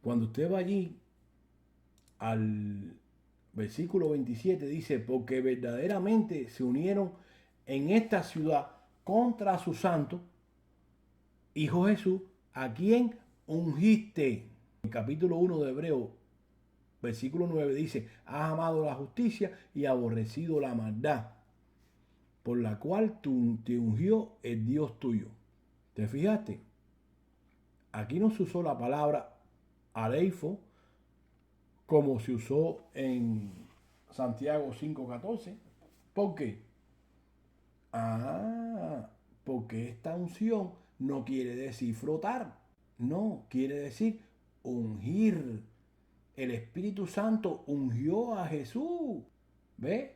Cuando usted va allí al versículo 27 dice, porque verdaderamente se unieron en esta ciudad contra su santo Hijo Jesús, a quien ungiste. El capítulo 1 de Hebreo, versículo 9 dice, has amado la justicia y aborrecido la maldad, por la cual te ungió el Dios tuyo. ¿Te fijaste? Aquí no se usó la palabra aleifo como se usó en Santiago 5:14. ¿Por qué? Porque esta unción no quiere decir frotar, no, quiere decir ungir. el Espíritu Santo ungió a Jesús. ¿Ves?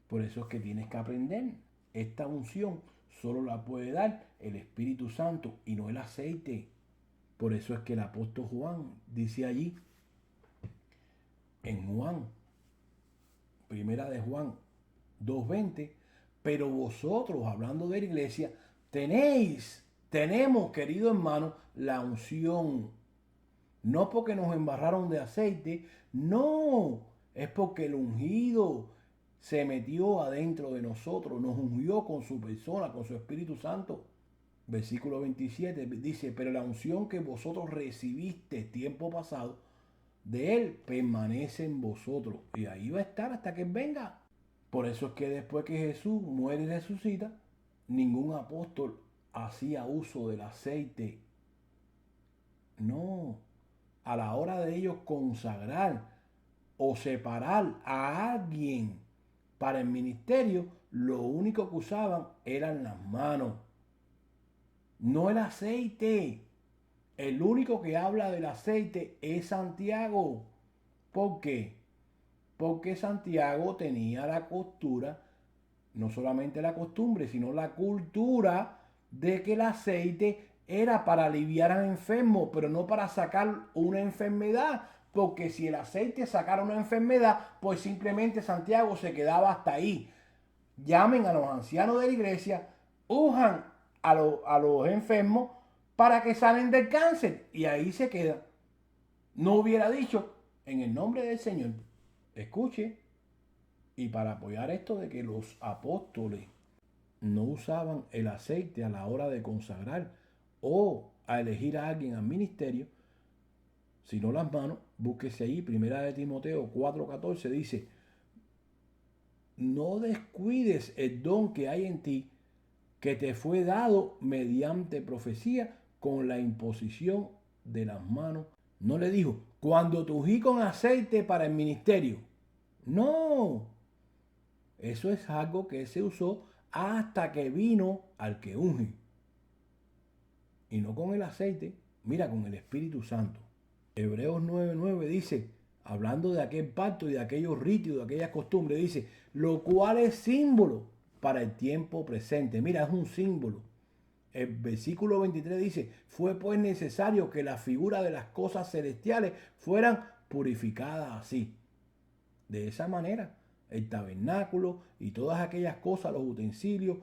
Por eso es que tienes que aprender. Esta unción solo la puede dar el Espíritu Santo y no el aceite. Por eso es que el apóstol Juan dice allí, en Juan, primera de Juan 2:20, pero vosotros, hablando de la iglesia, tenemos, querido hermano, la unción. No porque nos embarraron de aceite, no, es porque el ungido se metió adentro de nosotros, nos ungió con su persona, con su Espíritu Santo. Versículo 27 dice, pero la unción que vosotros recibiste tiempo pasado, de Él permanece en vosotros. Y ahí va a estar hasta que Él venga. Por eso es que después que Jesús muere y resucita, ningún apóstol hacía uso del aceite. No. A la hora de ellos consagrar o separar a alguien para el ministerio, lo único que usaban eran las manos. No el aceite. El único que habla del aceite es Santiago. ¿Por qué? Porque Santiago tenía la costura, no solamente la costumbre, sino la cultura de que el aceite era para aliviar al enfermo, pero no para sacar una enfermedad. Porque si el aceite sacara una enfermedad, pues simplemente Santiago se quedaba hasta ahí. Llamen a los ancianos de la iglesia, unjan a los enfermos para que salen del cáncer. Y ahí se queda. No hubiera dicho, en el nombre del Señor, escuche. Y para apoyar esto de que los apóstoles no usaban el aceite a la hora de consagrar o a elegir a alguien al ministerio, sino las manos, búsquese ahí, primera de Timoteo 4:14, dice, no descuides el don que hay en ti, que te fue dado mediante profecía con la imposición de las manos. No le dijo, cuando te ungí con aceite para el ministerio. No, eso es algo que se usó hasta que vino al que unge. Y no con el aceite, mira, con el Espíritu Santo. Hebreos 9:9 dice, hablando de aquel pacto y de aquellos ritos y de aquellas costumbres, dice, lo cual es símbolo para el tiempo presente. Mira, es un símbolo. El versículo 23 dice, fue pues necesario que la figura de las cosas celestiales fueran purificadas así. De esa manera, el tabernáculo y todas aquellas cosas, los utensilios,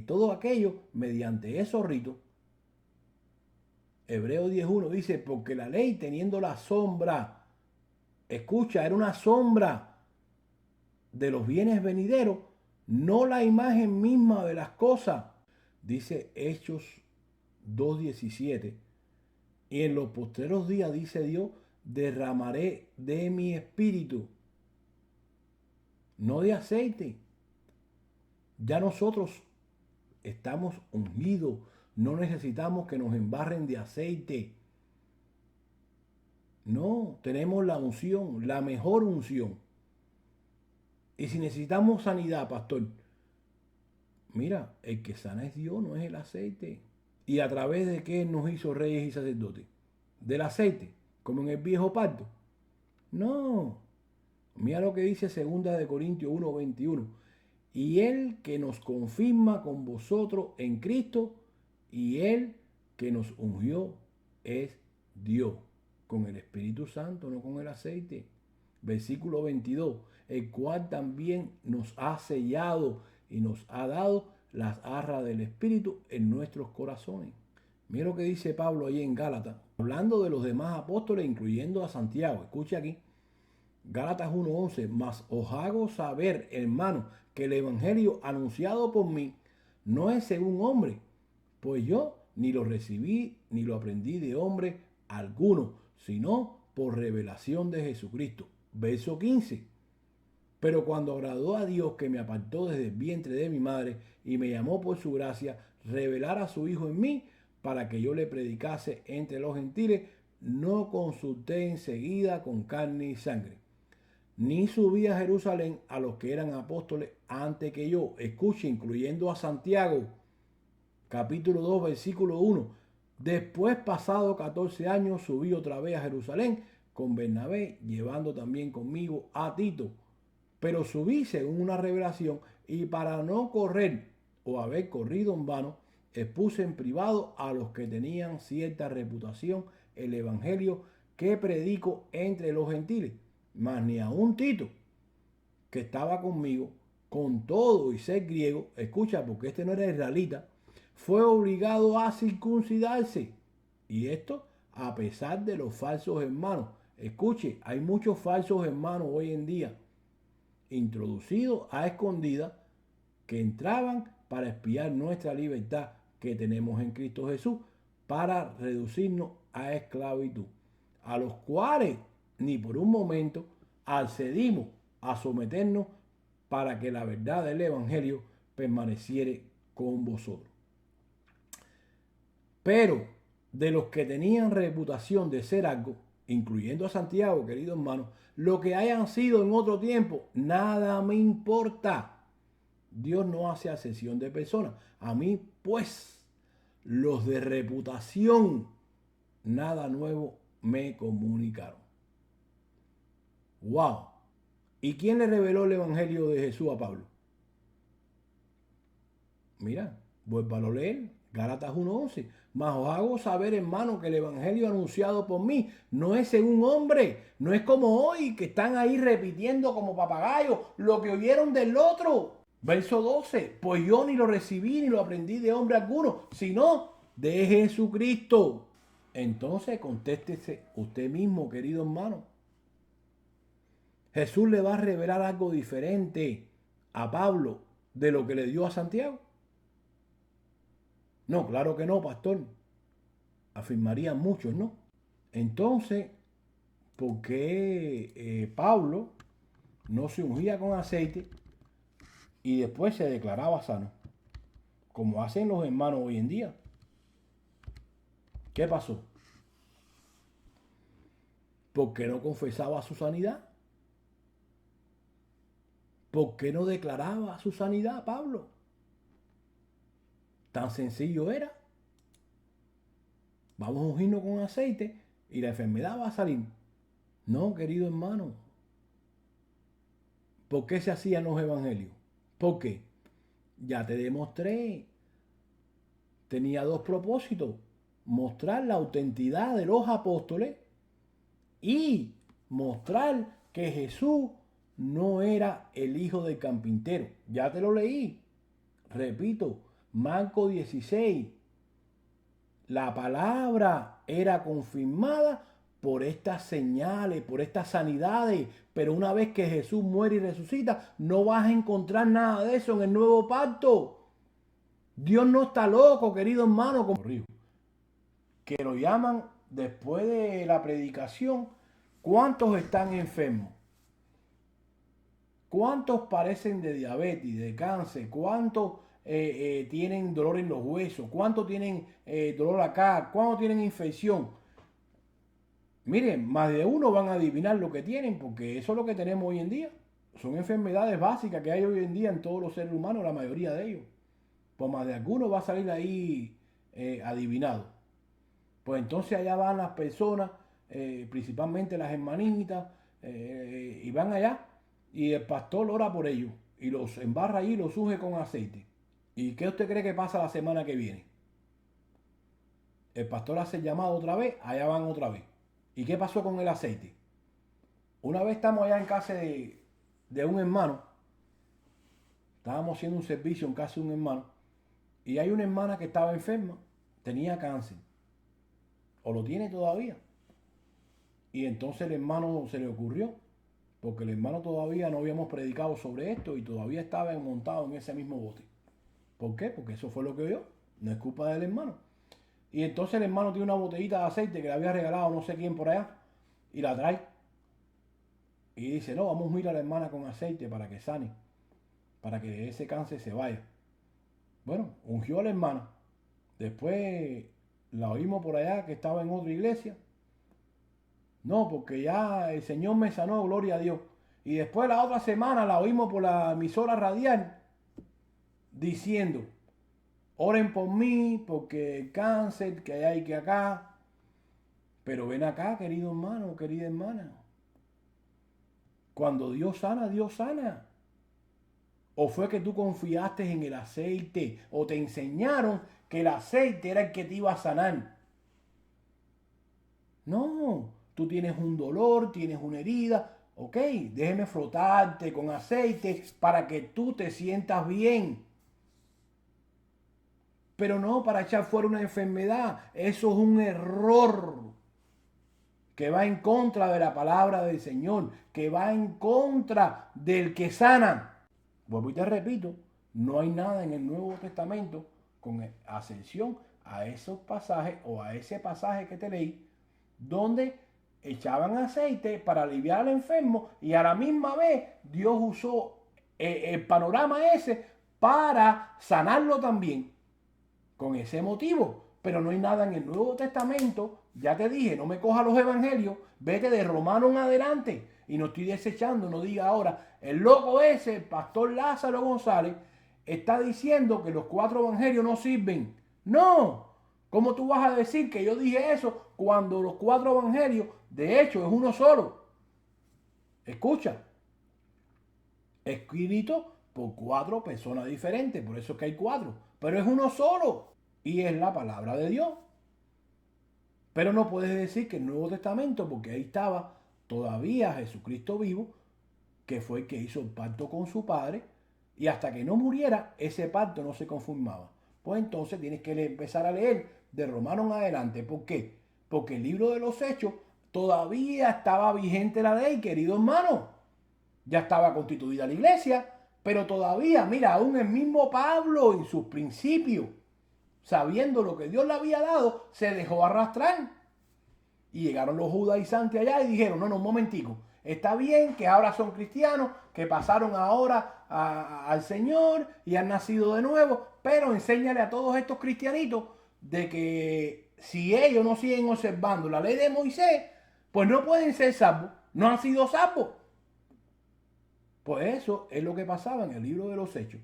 todo aquello, mediante esos ritos. Hebreos 10:1 dice, porque la ley teniendo la sombra, escucha, era una sombra de los bienes venideros, no la imagen misma de las cosas. Dice Hechos 2:17, y en los postreros días, dice Dios, derramaré de mi espíritu, no de aceite. Ya nosotros estamos ungidos, no necesitamos que nos embarren de aceite. No, tenemos la unción, la mejor unción. Y si necesitamos sanidad, pastor, mira, el que sana es Dios, no es el aceite. ¿Y a través de qué nos hizo reyes y sacerdotes? ¿Del aceite? ¿Como en el viejo pacto? No. Mira lo que dice 2 Corintios 1:21. Y Él que nos confirma con vosotros en Cristo, y Él que nos ungió es Dios, con el Espíritu Santo, no con el aceite. Versículo 22, el cual también nos ha sellado y nos ha dado las arras del Espíritu en nuestros corazones. Mira lo que dice Pablo ahí en Gálatas, hablando de los demás apóstoles, incluyendo a Santiago. Escucha aquí, Gálatas 1:11, mas os hago saber, hermanos, que el evangelio anunciado por mí no es según hombre, pues yo ni lo recibí ni lo aprendí de hombre alguno, sino por revelación de Jesucristo. Verso 15. Pero cuando agradó a Dios que me apartó desde el vientre de mi madre y me llamó por su gracia, revelar a su Hijo en mí para que yo le predicase entre los gentiles, no consulté enseguida con carne y sangre, ni subí a Jerusalén a los que eran apóstoles antes que yo. Escuche, incluyendo a Santiago, capítulo 2, versículo 1. Después, pasado 14 años, subí otra vez a Jerusalén con Bernabé, llevando también conmigo a Tito. Pero subí según una revelación, y para no correr o haber corrido en vano, expuse en privado a los que tenían cierta reputación el evangelio que predico entre los gentiles. Mas ni aun Tito, que estaba conmigo, con todo y ser griego, escucha, porque este no era israelita, fue obligado a circuncidarse. Y esto a pesar de los falsos hermanos. Escuche, hay muchos falsos hermanos hoy en día, introducidos a escondidas, que entraban para espiar nuestra libertad que tenemos en Cristo Jesús, para reducirnos a esclavitud, a los cuales ni por un momento accedimos a someternos para que la verdad del Evangelio permaneciera con vosotros. Pero de los que tenían reputación de ser algo, incluyendo a Santiago, querido hermano, lo que hayan sido en otro tiempo, nada me importa. Dios no hace acepción de personas. A mí, pues, los de reputación, nada nuevo me comunicaron. ¡Wow! ¿Y quién le reveló el Evangelio de Jesús a Pablo? Mira, vuélvalo a leer, Gálatas 1:11. Mas os hago saber, hermano, que el Evangelio anunciado por mí no es según hombre, no es como hoy, que están ahí repitiendo como papagayos lo que oyeron del otro. Verso 12, pues yo ni lo recibí ni lo aprendí de hombre alguno, sino de Jesucristo. Entonces contéstese usted mismo, querido hermano. Jesús le va a revelar algo diferente a Pablo de lo que le dio a Santiago. No, claro que no, pastor. Afirmarían muchos, ¿no? Entonces, ¿por qué Pablo no se ungía con aceite y después se declaraba sano? Como hacen los hermanos hoy en día. ¿Qué pasó? ¿Por qué no confesaba su sanidad? ¿Por qué no declaraba su sanidad, Pablo? Tan sencillo era. Vamos a ungirnos con aceite y la enfermedad va a salir. No, querido hermano. ¿Por qué se hacían los evangelios? ¿Por qué? Ya te demostré. Tenía dos propósitos. Mostrar la autenticidad de los apóstoles y mostrar que Jesús no era el hijo del carpintero. Ya te lo leí. Repito, Marcos 16. La palabra era confirmada por estas señales, por estas sanidades. Pero una vez que Jesús muere y resucita, no vas a encontrar nada de eso en el nuevo pacto. Dios no está loco, querido hermano, como que lo llaman después de la predicación. ¿Cuántos están enfermos? ¿Cuántos padecen de diabetes, de cáncer? ¿Cuántos tienen dolor en los huesos? ¿Cuántos tienen dolor acá? ¿Cuántos tienen infección? Miren, más de uno van a adivinar lo que tienen, porque eso es lo que tenemos hoy en día. Son enfermedades básicas que hay hoy en día en todos los seres humanos, la mayoría de ellos. Pues más de alguno va a salir ahí adivinado. Pues entonces allá van las personas, principalmente las hermanitas, y van allá y el pastor ora por ellos y los embarra allí y los unge con aceite. ¿Y qué usted cree que pasa la semana que viene? El pastor hace el llamado otra vez, allá van otra vez. ¿Y qué pasó con el aceite? Una vez estamos allá en casa de un hermano, estábamos haciendo un servicio en casa de un hermano, y hay una hermana que estaba enferma, tenía cáncer, o lo tiene todavía. Y entonces el hermano se le ocurrió, porque el hermano todavía no habíamos predicado sobre esto y todavía estaba montado en ese mismo bote. ¿Por qué? Porque eso fue lo que oyó, no es culpa del hermano. Y entonces el hermano tiene una botellita de aceite que le había regalado no sé quién por allá y la trae. Y dice, no, vamos a ungir a la hermana con aceite para que sane, para que ese cáncer se vaya. Bueno, ungió a la hermana. Después la oímos por allá que estaba en otra iglesia. No, porque ya el Señor me sanó, gloria a Dios. Y después la otra semana la oímos por la emisora radial diciendo, oren por mí, porque el cáncer que hay que acá. Pero ven acá, querido hermano, querida hermana. Cuando Dios sana, Dios sana. ¿O fue que tú confiaste en el aceite? ¿O te enseñaron que el aceite era el que te iba a sanar? No, tú tienes un dolor, tienes una herida. Ok, déjeme frotarte con aceite para que tú te sientas bien. Pero no para echar fuera una enfermedad. Eso es un error que va en contra de la palabra del Señor, que va en contra del que sana. Vuelvo y te repito, no hay nada en el Nuevo Testamento con ascensión a esos pasajes o a ese pasaje que te leí, donde echaban aceite para aliviar al enfermo y a la misma vez Dios usó el panorama ese para sanarlo también con ese motivo. Pero no hay nada en el Nuevo Testamento, ya te dije, no me cojas los evangelios, vete de Romano en adelante. Y no estoy desechando, no diga ahora, el loco ese, el pastor Lázaro González, está diciendo que los 4 evangelios no sirven. No, ¿cómo tú vas a decir que yo dije eso cuando los 4 evangelios, de hecho, es uno solo? Escucha, escrito por 4 personas diferentes, por eso es que hay 4, pero es uno solo y es la palabra de Dios. Pero no puedes decir que el Nuevo Testamento, porque ahí estaba todavía Jesucristo vivo, que fue el que hizo el pacto con su Padre, y hasta que no muriera, ese pacto no se confirmaba. Pues entonces tienes que empezar a leer de Romanos en adelante. ¿Por qué? Porque el libro de los Hechos todavía estaba vigente la ley, querido hermano. Ya estaba constituida la iglesia, pero todavía, mira, aún el mismo Pablo en sus principios, sabiendo lo que Dios le había dado, se dejó arrastrar. Y llegaron los judaizantes allá y dijeron, no, un momentico, está bien que ahora son cristianos, que pasaron ahora al Señor y han nacido de nuevo, pero enséñale a todos estos cristianitos de que si ellos no siguen observando la ley de Moisés, pues no pueden ser salvos, no han sido salvos. Pues eso es lo que pasaba en el libro de los Hechos.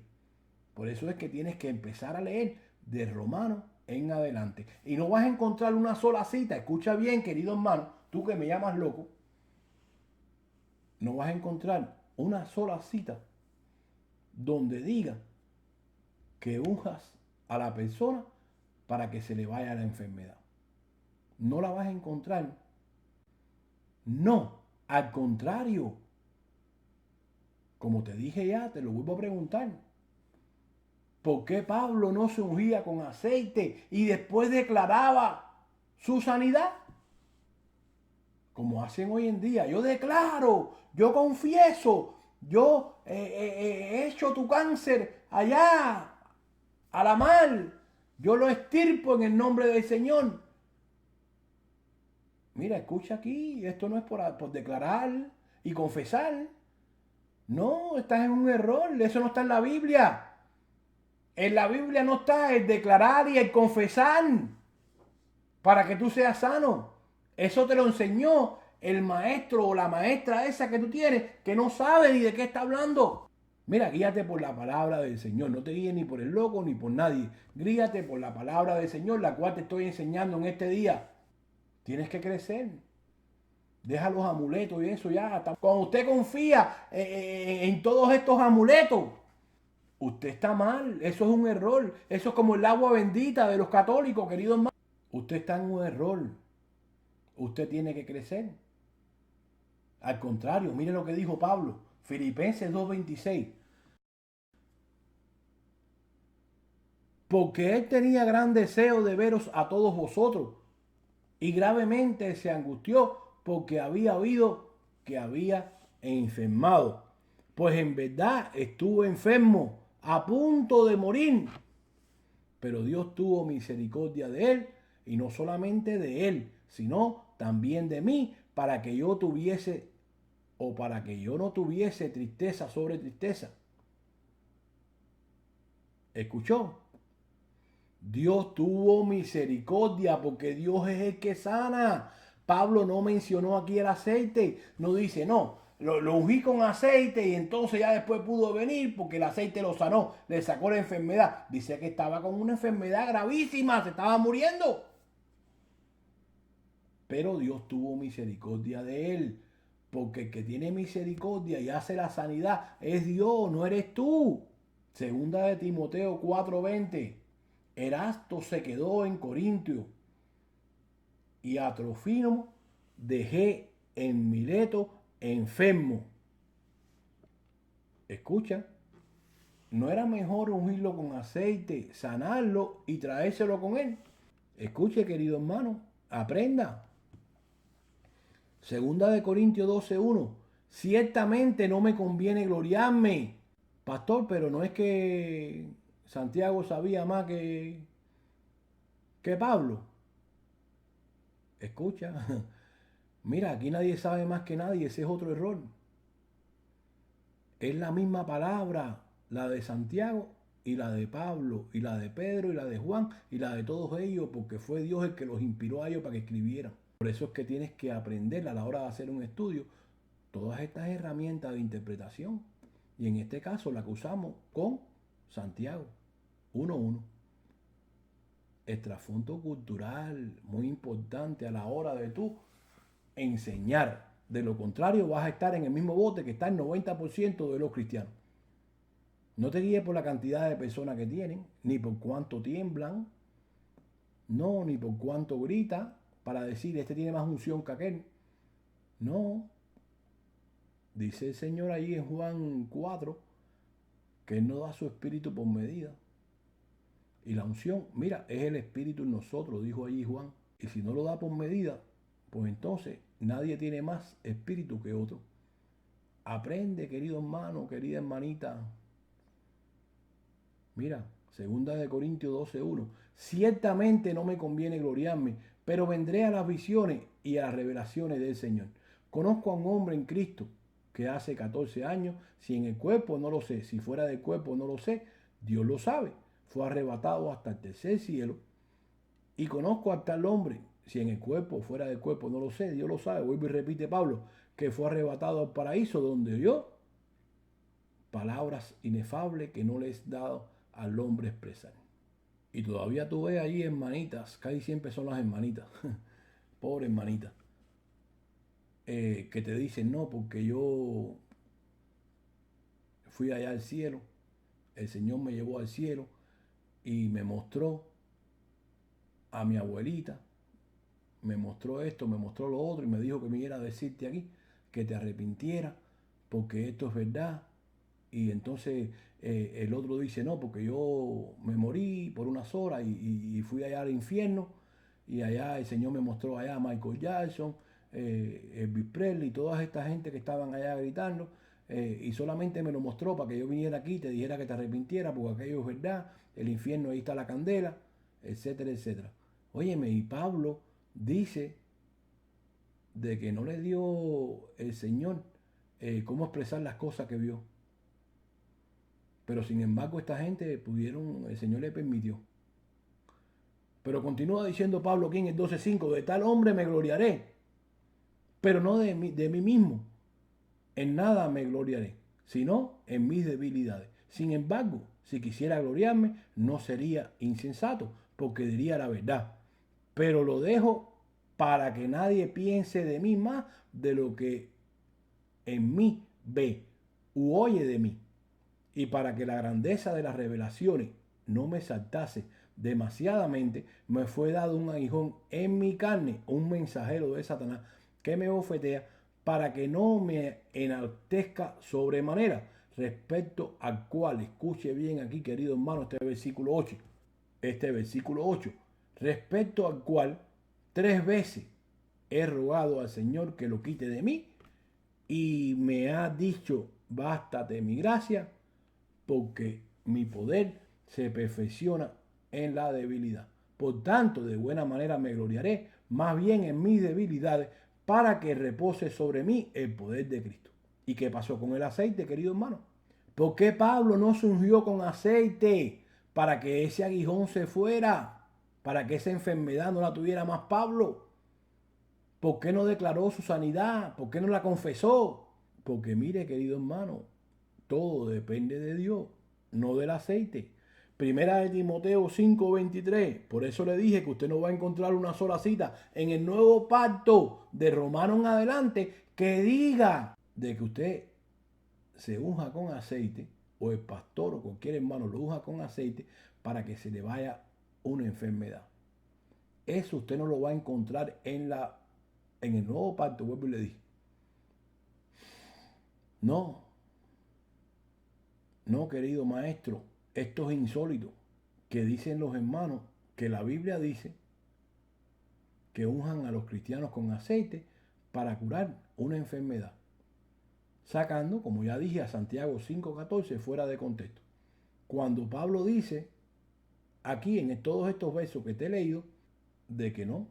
Por eso es que tienes que empezar a leer de Romanos en adelante. Y no vas a encontrar una sola cita. Escucha bien, querido hermano, tú que me llamas loco. No vas a encontrar una sola cita donde diga que unjas a la persona para que se le vaya la enfermedad. No la vas a encontrar. No, al contrario. Como te dije ya, te lo vuelvo a preguntar. ¿Por qué Pablo no se ungía con aceite y después declaraba su sanidad? Como hacen hoy en día. Yo declaro, yo confieso, yo he hecho tu cáncer allá, a la mar. Yo lo extirpo en el nombre del Señor. Mira, escucha aquí, esto no es por declarar y confesar. No, estás en un error, eso no está en la Biblia. En la Biblia no está el declarar y el confesar para que tú seas sano. Eso te lo enseñó el maestro o la maestra esa que tú tienes que no sabe ni de qué está hablando. Mira, guíate por la palabra del Señor. No te guíes ni por el loco ni por nadie. Guíate por la palabra del Señor, la cual te estoy enseñando en este día. Tienes que crecer. Deja los amuletos y eso ya. Cuando usted confía en todos estos amuletos, usted está mal. Eso es un error. Eso es como el agua bendita de los católicos, querido hermano. Usted está en un error. Usted tiene que crecer. Al contrario, mire lo que dijo Pablo. Filipenses 2:26. Porque él tenía gran deseo de veros a todos vosotros. Y gravemente se angustió porque había oído que había enfermado. Pues en verdad estuvo enfermo, a punto de morir. Pero Dios tuvo misericordia de él, y no solamente de él, sino también de mí, para que yo tuviese, o para que yo no tuviese tristeza sobre tristeza. ¿Escuchó? Dios tuvo misericordia porque Dios es el que sana. Pablo no mencionó aquí el aceite, no dice, no, lo ungí con aceite y entonces ya después pudo venir porque el aceite lo sanó, le sacó la enfermedad. Dice que estaba con una enfermedad gravísima, se estaba muriendo. pero Dios tuvo misericordia de él. Porque el que tiene misericordia y hace la sanidad es Dios, no eres tú. Segunda de Timoteo 4:20. Erasto se quedó en Corintio y a Trofimo dejé en Mileto enfermo. Escucha, ¿no era mejor ungirlo con aceite, sanarlo y traérselo con él? Escuche, querido hermano, aprenda. Segunda de Corintios 12:1. Ciertamente no me conviene gloriarme, pastor, pero no es que Santiago sabía más que Pablo. Escucha, mira, aquí nadie sabe más que nadie, ese es otro error. Es la misma palabra, la de Santiago y la de Pablo y la de Pedro y la de Juan y la de todos ellos, porque fue Dios el que los inspiró a ellos para que escribieran. Por eso es que tienes que aprender a la hora de hacer un estudio todas estas herramientas de interpretación. Y en este caso la que usamos con Santiago 1:1. El trasfondo cultural, muy importante a la hora de tú enseñar. De lo contrario, vas a estar en el mismo bote que está el 90% de los cristianos. No te guíes por la cantidad de personas que tienen, ni por cuánto tiemblan, no, ni por cuánto grita para decir, este tiene más unción que aquel. No. Dice el Señor allí en Juan 4 que Él no da su espíritu por medida. Y la unción, mira, es el espíritu en nosotros, dijo allí Juan. Y si no lo da por medida, pues entonces nadie tiene más espíritu que otro. Aprende, querido hermano, querida hermanita. Mira, segunda de Corintios 12:1. Ciertamente no me conviene gloriarme, pero vendré a las visiones y a las revelaciones del Señor. Conozco a un hombre en Cristo que hace 14 años, si en el cuerpo no lo sé, si fuera del cuerpo no lo sé, Dios lo sabe. Fue arrebatado hasta el tercer cielo. Y conozco a tal hombre, si en el cuerpo o fuera del cuerpo no lo sé, Dios lo sabe. Vuelve y repite Pablo, que fue arrebatado al paraíso donde oyó palabras inefables que no les he dado al hombre expresar. Y todavía tú ves allí hermanitas, casi siempre son las hermanitas, pobre hermanita, que te dicen, no, porque yo fui allá al cielo, el Señor me llevó al cielo y me mostró a mi abuelita, me mostró esto, me mostró lo otro y me dijo que me iba a decirte aquí, que te arrepintiera, porque esto es verdad. Y entonces el otro dice, no, porque yo me morí por unas horas y fui allá al infierno y allá el Señor me mostró allá a Michael Jackson, Elvis Presley, toda esta gente que estaban allá gritando y solamente me lo mostró para que yo viniera aquí y te dijera que te arrepintiera porque aquello es verdad, el infierno ahí está la candela, etcétera, etcétera. Óyeme, y Pablo dice de que no le dio el Señor cómo expresar las cosas que vio. Pero sin embargo esta gente pudieron, el Señor le permitió. Pero continúa diciendo Pablo aquí en el 12:5, de tal hombre me gloriaré, pero no de mí mismo. En nada me gloriaré, sino en mis debilidades. Sin embargo, si quisiera gloriarme, no sería insensato, porque diría la verdad. Pero lo dejo para que nadie piense de mí más de lo que en mí ve u oye de mí. Y para que la grandeza de las revelaciones no me saltase demasiadamente, me fue dado un aguijón en mi carne, un mensajero de Satanás que me bofetea para que no me enaltezca sobremanera, respecto al cual, escuche bien aquí, querido hermano, este versículo 8, respecto al cual 3 veces he rogado al Señor que lo quite de mí y me ha dicho, bástate mi gracia, porque mi poder se perfecciona en la debilidad. Por tanto, de buena manera me gloriaré, más bien en mis debilidades, para que repose sobre mí el poder de Cristo. ¿Y qué pasó con el aceite, querido hermano? ¿Por qué Pablo no se ungió con aceite para que ese aguijón se fuera? Para que esa enfermedad no la tuviera más Pablo. ¿Por qué no declaró su sanidad? ¿Por qué no la confesó? Porque mire, querido hermano, todo depende de Dios, no del aceite. Primera de Timoteo 5:23. Por eso le dije que usted no va a encontrar una sola cita en el nuevo pacto de Romanos en adelante que diga de que usted se unja con aceite, o el pastor o cualquier hermano lo unja con aceite para que se le vaya una enfermedad. Eso usted no lo va a encontrar en el nuevo pacto, vuelvo y le dije. No, no, querido maestro, esto es insólito, que dicen los hermanos, que la Biblia dice que unjan a los cristianos con aceite para curar una enfermedad, sacando, como ya dije, a Santiago 5:14 fuera de contexto. Cuando Pablo dice aquí en todos estos versos que te he leído, de que no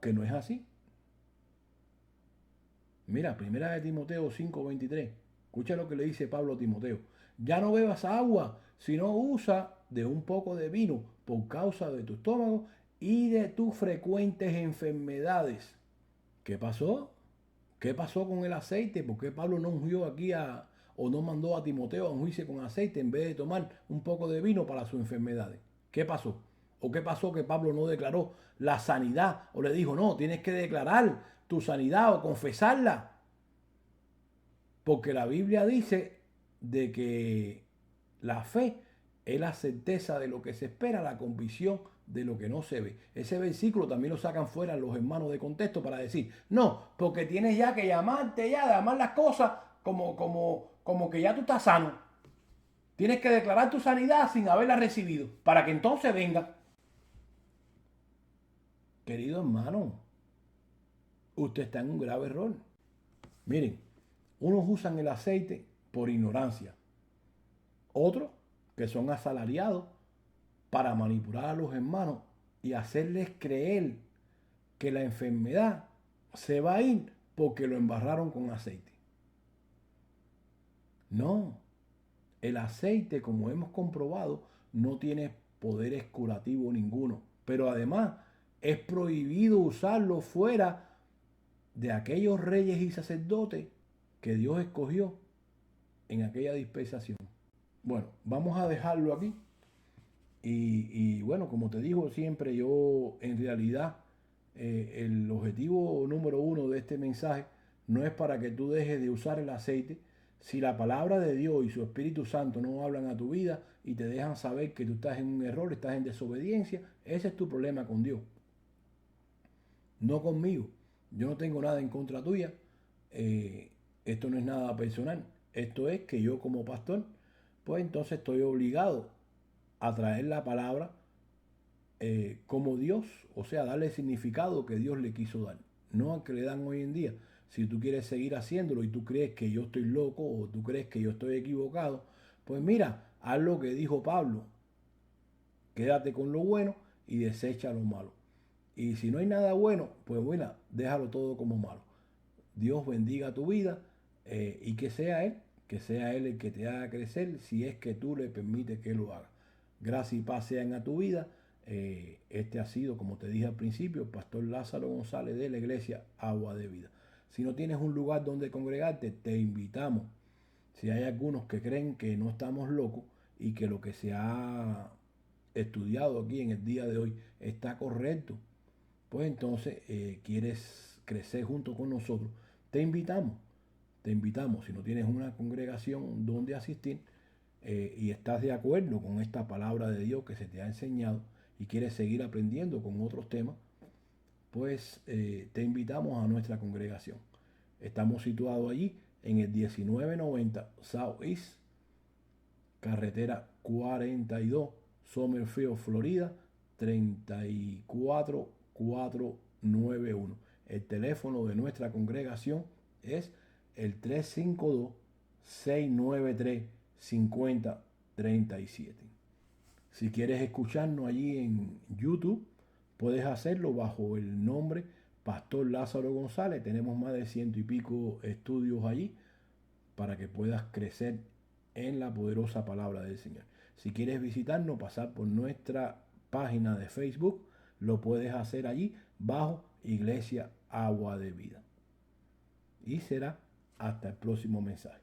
es así. Mira, primera de Timoteo 5:23. Escucha lo que le dice Pablo a Timoteo. Ya no bebas agua, sino usa de un poco de vino por causa de tu estómago y de tus frecuentes enfermedades. ¿Qué pasó? ¿Qué pasó con el aceite? ¿Por qué Pablo no ungió aquí o no mandó a Timoteo a ungirse con aceite en vez de tomar un poco de vino para sus enfermedades? ¿Qué pasó? ¿O qué pasó que Pablo no declaró la sanidad? O le dijo, no, tienes que declarar tu sanidad o confesarla. Porque la Biblia dice de que la fe es la certeza de lo que se espera, la convicción de lo que no se ve. Ese versículo también lo sacan fuera los hermanos de contexto para decir, no, porque tienes ya que llamarte ya, de llamar las cosas como que ya tú estás sano. Tienes que declarar tu sanidad sin haberla recibido, para que entonces venga. Querido hermano, usted está en un grave error. Miren, unos usan el aceite por ignorancia. Otros que son asalariados para manipular a los hermanos y hacerles creer que la enfermedad se va a ir porque lo embarraron con aceite. No, el aceite, como hemos comprobado, no tiene poderes curativos ninguno. Pero además es prohibido usarlo fuera de aquellos reyes y sacerdotes que Dios escogió en aquella dispensación. Bueno, vamos a dejarlo aquí. Y bueno, como te digo siempre, yo en realidad el objetivo número uno de este mensaje no es para que tú dejes de usar el aceite. Si la palabra de Dios y su Espíritu Santo no hablan a tu vida y te dejan saber que tú estás en un error, estás en desobediencia, ese es tu problema con Dios, no conmigo. Yo no tengo nada en contra tuya. Esto no es nada personal. Esto es que yo como pastor, pues entonces estoy obligado a traer la palabra como Dios, o sea, darle el significado que Dios le quiso dar, no al que le dan hoy en día. Si tú quieres seguir haciéndolo y tú crees que yo estoy loco o tú crees que yo estoy equivocado, pues mira, haz lo que dijo Pablo, quédate con lo bueno y desecha lo malo. Y si no hay nada bueno, pues bueno, déjalo todo como malo. Dios bendiga tu vida y que sea Él el que te haga crecer si es que tú le permites que lo haga. Gracias y paz sean a tu vida. Este ha sido, como te dije al principio, el pastor Lázaro González de la iglesia Agua de Vida. Si no tienes un lugar donde congregarte, te invitamos. Si hay algunos que creen que no estamos locos y que lo que se ha estudiado aquí en el día de hoy está correcto, pues entonces quieres crecer junto con nosotros, te invitamos, si no tienes una congregación donde asistir y estás de acuerdo con esta palabra de Dios que se te ha enseñado y quieres seguir aprendiendo con otros temas, pues te invitamos a nuestra congregación. Estamos situados allí en el 1990 South East, carretera 42, Summerfield, Florida, 34491. El teléfono de nuestra congregación es el 352-693-5037. Si quieres escucharnos allí en YouTube, puedes hacerlo bajo el nombre Pastor Lázaro González. Tenemos más de 100 y pico estudios allí para que puedas crecer en la poderosa palabra del Señor. Si quieres visitarnos, pasar por nuestra página de Facebook, lo puedes hacer allí bajo Iglesia Agua de Vida. Y será hasta el próximo mensaje.